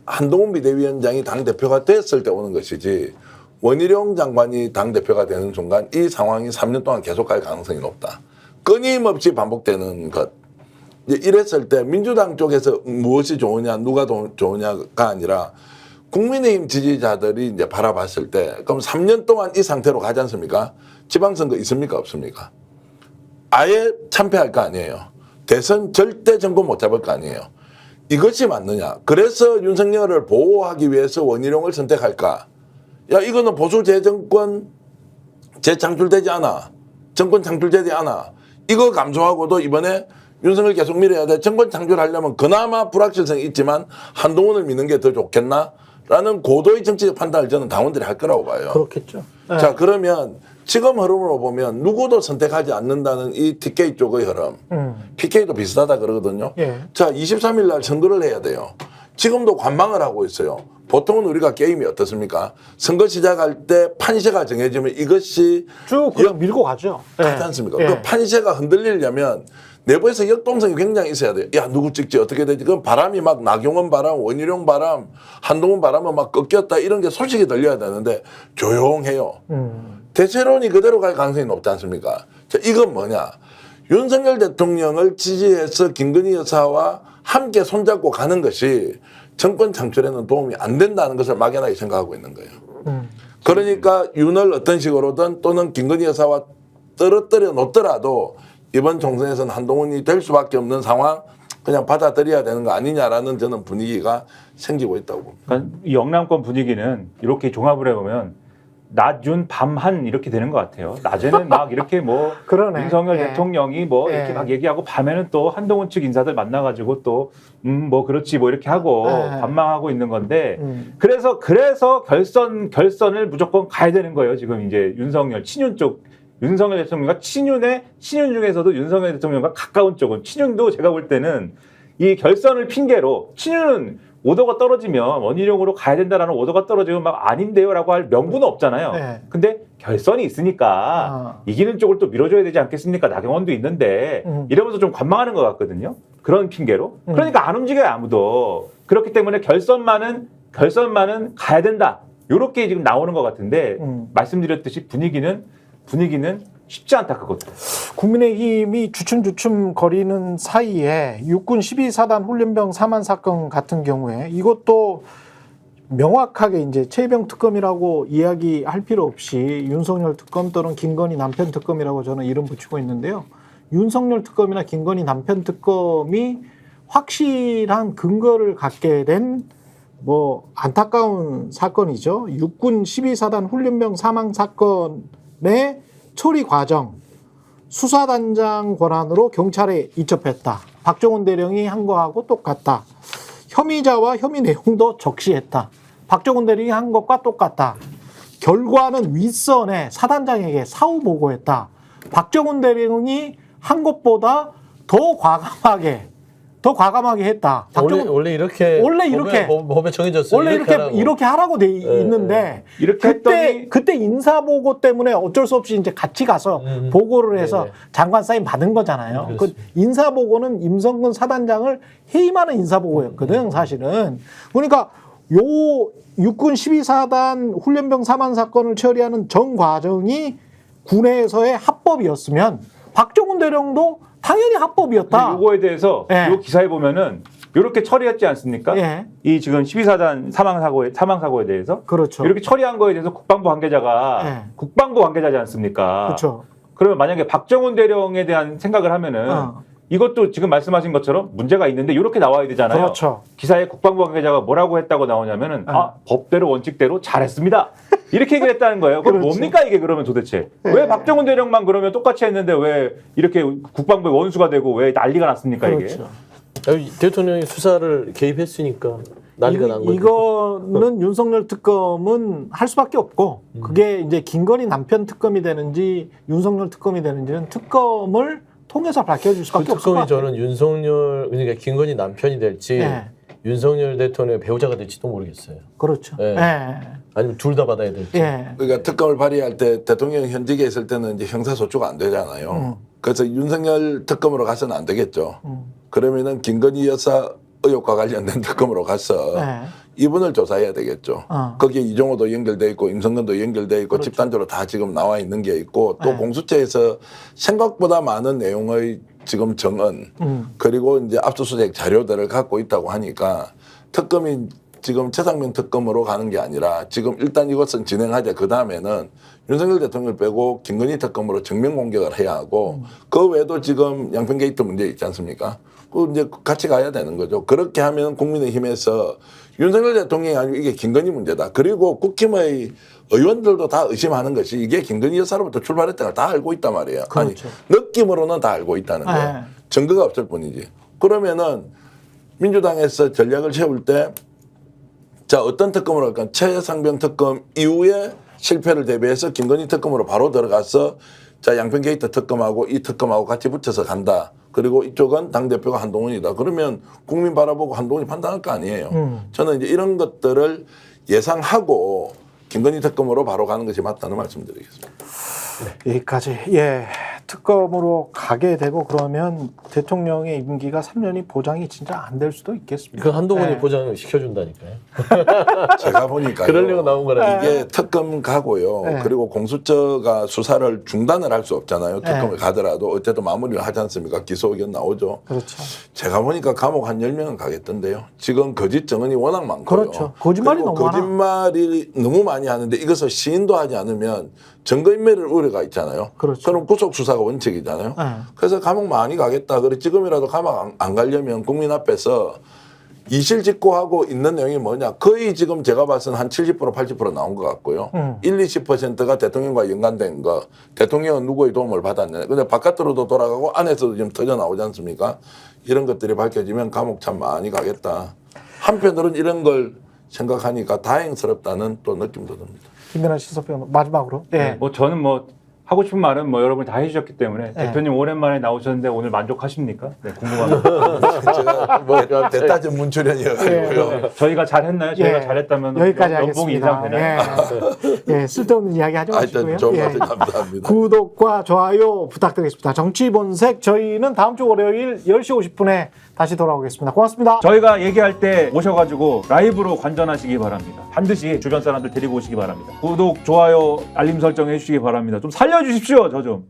한동훈 비대위원장이 당대표가 됐을 때 오는 것이지 원희룡 장관이 당대표가 되는 순간 이 상황이 3년 동안 계속 갈 가능성이 높다. 끊임없이 반복되는 것. 이랬을 때 민주당 쪽에서 무엇이 좋으냐, 누가 좋으냐가 아니라 국민의힘 지지자들이 이제 바라봤을 때 그럼 3년 동안 이 상태로 가지 않습니까? 지방선거 있습니까? 없습니까? 아예 참패할 거 아니에요. 대선 절대 정권 못 잡을 거 아니에요. 이것이 맞느냐? 그래서 윤석열을 보호하기 위해서 원희룡을 선택할까? 야, 이거는 보수 재정권 재창출되지 않아. 정권 창출되지 않아. 이거 감수하고도 이번에 윤석열 계속 밀어야 돼. 정권 창출하려면 그나마 불확실성이 있지만 한동훈을 미는 게 더 좋겠나? 라는 고도의 정치적 판단을 저는 당원들이 할 거라고 봐요. 그렇겠죠. 예. 자, 그러면 지금 흐름으로 보면 누구도 선택하지 않는다는 이 TK 쪽의 흐름. PK도 비슷하다 그러거든요. 예. 자, 23일 날 선거를 해야 돼요. 지금도 관망을 하고 있어요. 보통은 우리가 게임이 어떻습니까? 선거 시작할 때 판세가 정해지면 이것이 쭉 그냥 밀고 가죠. 하지 않습니까? 예. 그 판세가 흔들리려면 내부에서 역동성이 굉장히 있어야 돼요. 야, 누구 찍지? 어떻게 되지? 그럼 바람이 막 나경원 바람, 원희룡 바람, 한동훈 바람은 막 꺾였다 이런 게 소식이 들려야 되는데 조용해요. 대세론이 그대로 갈 가능성이 높지 않습니까? 자, 이건 뭐냐? 윤석열 대통령을 지지해서 김건희 여사와 함께 손잡고 가는 것이 정권 창출에는 도움이 안 된다는 것을 막연하게 생각하고 있는 거예요. 그러니까 윤을 어떤 식으로든 또는 김건희 여사와 떨어뜨려 놓더라도 이번 총선에서는 한동훈이 될 수밖에 없는 상황 그냥 받아들여야 되는 거 아니냐라는 저는 분위기가 생기고 있다고 봅니다. 그러니까 이 영남권 분위기는 이렇게 종합을 해보면 낮, 윤, 밤, 한 이렇게 되는 것 같아요. 낮에는 막 이렇게 뭐 그러네. 윤석열 예. 대통령이 뭐 예. 이렇게 막 얘기하고 밤에는 또 한동훈 측 인사들 만나가지고 또 뭐 그렇지 뭐 이렇게 하고 예. 반망하고 있는 건데 그래서 결선을 무조건 가야 되는 거예요. 지금 이제 윤석열 친윤 쪽 윤석열 대통령과 친윤 중에서도 윤석열 대통령과 가까운 쪽은 친윤도 제가 볼 때는 이 결선을 핑계로 친윤은 오더가 떨어지면 원희룡으로 가야 된다라는 오더가 떨어지면 막 아닌데요라고 할 명분은 없잖아요. 네. 근데 결선이 있으니까 이기는 쪽을 또 밀어줘야 되지 않겠습니까? 나경원도 있는데 이러면서 좀 관망하는 것 같거든요. 그런 핑계로. 그러니까 안 움직여요 아무도. 그렇기 때문에 결선만은 가야 된다. 이렇게 지금 나오는 것 같은데 말씀드렸듯이 분위기는 쉽지 않다 그것도. 국민의힘이 주춤주춤 거리는 사이에 육군 12사단 훈련병 사망 사건 같은 경우에 이것도 명확하게 이제 최혜병 특검이라고 이야기할 필요 없이 윤석열 특검 또는 김건희 남편 특검이라고 저는 이름 붙이고 있는데요. 윤석열 특검이나 김건희 남편 특검이 확실한 근거를 갖게 된 뭐 안타까운 사건이죠. 육군 12사단 훈련병 사망 사건의 처리 과정, 수사단장 권한으로 경찰에 이첩했다. 박정훈 대령이 한 거하고 똑같다. 혐의자와 혐의 내용도 적시했다. 박정훈 대령이 한 것과 똑같다. 결과는 윗선에 사단장에게 사후 보고했다. 박정훈 대령이 한 것보다 더 과감하게 했다. 원래 이렇게 법에 정해졌어요. 원래 이렇게 하라고 돼 있는데 이렇게 그때 인사 보고 때문에 어쩔 수 없이 이제 같이 가서 보고를 해서 네네. 장관 사인 받은 거잖아요. 그 그렇습니다. 인사 보고는 임성근 사단장을 해임하는 인사 보고였거든, 사실은. 그러니까 요 육군 12사단 훈련병 사망 사건을 처리하는 전 과정이 군에서의 합법이었으면 박정훈 대령도 당연히 합법이었다. 이거에 대해서 예. 이 기사에 보면은 이렇게 처리했지 않습니까? 예. 이 지금 12사단 사망 사고에 대해서 그렇죠. 이렇게 처리한 거에 대해서 국방부 관계자가 예. 국방부 관계자지 않습니까? 그렇죠. 그러면 만약에 박정훈 대령에 대한 생각을 하면은 이것도 지금 말씀하신 것처럼 문제가 있는데 이렇게 나와야 되잖아요. 그렇죠. 기사에 국방부 관계자가 뭐라고 했다고 나오냐면은 법대로 원칙대로 잘했습니다. 이렇게 얘기를 했다는 거예요. 그럼 그렇지. 뭡니까 이게 그러면 도대체? 왜 박정훈 대령만 그러면 똑같이 했는데 왜 이렇게 국방부의 원수가 되고 왜 난리가 났습니까 이게? 그렇죠. 대통령이 수사를 개입했으니까 난리가 난 거죠. 이거는 윤석열 특검은 할 수밖에 없고 그게 이제 김건희 남편 특검이 되는지 윤석열 특검이 되는지는 특검을 통해서 밝혀줄 수밖에 그 없을 것 특검이 같아요. 저는 윤석열 그러니까 김건희 남편이 될지 네. 윤석열 대통령의 배우자가 될지도 모르겠어요. 그렇죠. 네. 예. 아니면 둘 다 받아야 될지. 예. 그러니까 특검을 발의할 때 대통령 현직에 있을 때는 이제 형사소추가 안 되잖아요. 그래서 윤석열 특검으로 가서는 안 되겠죠. 그러면은 김건희 여사 의혹과 관련된 특검으로 가서 네. 이분을 조사해야 되겠죠. 거기에 이종호도 연결돼 있고 임성근도 연결돼 있고 그렇죠. 집단적으로 다 지금 나와 있는 게 있고 또 네. 공수처에서 생각보다 많은 내용의 지금 정언 그리고 이제 압수수색 자료들을 갖고 있다고 하니까 특검이 지금 최상병 특검으로 가는 게 아니라 지금 일단 이것은 진행하자. 그 다음에는 윤석열 대통령을 빼고 김건희 특검으로 정면 공격을 해야 하고 그 외에도 지금 양평 게이트 문제 있지 않습니까? 그 이제 같이 가야 되는 거죠. 그렇게 하면 국민의힘에서 윤석열 대통령이 아니고 이게 김건희 문제다. 그리고 국힘의 의원들도 다 의심하는 것이 이게 김건희 여사로부터 출발했다는 걸 다 알고 있단 말이에요. 그렇죠. 아니 느낌으로는 다 알고 있다는 거예요. 네. 증거가 없을 뿐이지. 그러면은 민주당에서 전략을 세울 때 자 어떤 특검으로 할까? 최상병 특검 이후에 실패를 대비해서 김건희 특검으로 바로 들어가서 자 양평 게이트 특검하고 이 특검하고 같이 붙여서 간다. 그리고 이쪽은 당대표가 한동훈이다. 그러면 국민 바라보고 한동훈이 판단할 거 아니에요. 저는 이제 이런 것들을 예상하고 김건희 특검으로 바로 가는 것이 맞다는 말씀드리겠습니다. 여기까지. 예. 특검으로 가게 되고 그러면 대통령의 임기가 3년이 보장이 진짜 안 될 수도 있겠습니다. 그 한동훈이 예. 보장을 시켜준다니까요. 제가 보니까 그러려고 나온 거라. 이게 특검 가고요. 네. 그리고 공수처가 수사를 중단을 할 수 없잖아요. 특검을 네. 가더라도 어쨌든 마무리를 하지 않습니까? 기소 의견 나오죠. 그렇죠. 제가 보니까 감옥 한 10명은 가겠던데요. 지금 거짓 증언이 워낙 많고요. 그렇죠. 거짓말이 그리고 너무 많아. 거짓말이 너무 많이 하는데 이것을 시인도 하지 않으면 증거인멸을 우려가 있잖아요. 그렇죠. 그럼 구속 수사가 원칙이잖아요. 네. 그래서 감옥 많이 가겠다. 그래 지금이라도 감옥 안 가려면 국민 앞에서 이실직고하고 있는 내용이 뭐냐. 거의 지금 제가 봐서는 한 70% 80% 나온 것 같고요. 1, 20%가 대통령과 연관된 거. 대통령은 누구의 도움을 받았냐. 근데 바깥으로도 돌아가고 안에서도 지금 터져 나오지 않습니까? 이런 것들이 밝혀지면 감옥 참 많이 가겠다. 한편으로는 이런 걸 생각하니까 다행스럽다는 또 느낌도 듭니다. 김민하 시사평론 마지막으로. 예. 뭐 저는 뭐 하고 싶은 말은 뭐 여러분이 다 해주셨기 때문에 네. 대표님 오랜만에 나오셨는데 오늘 만족하십니까? 네, 궁금합니다. 제가 뭐 대타전 문출연이었고요. 네, 저희가 잘했나요? 저희가 예. 잘했다면 여기까지 연봉이 인상 하겠습니다. 되나요? 예. 예. 쓸데없는 이야기 하지 마시고요. 하여튼 좋은 예. 말씀 감사합니다. 구독과 좋아요 부탁드리겠습니다. 정치본색 저희는 다음 주 월요일 10시 50분에 다시 돌아오겠습니다. 고맙습니다. 저희가 얘기할 때 오셔가지고 라이브로 관전하시기 바랍니다. 반드시 주변 사람들 데리고 오시기 바랍니다. 구독, 좋아요, 알림 설정 해주시기 바랍니다. 좀 살려주십시오, 저 좀.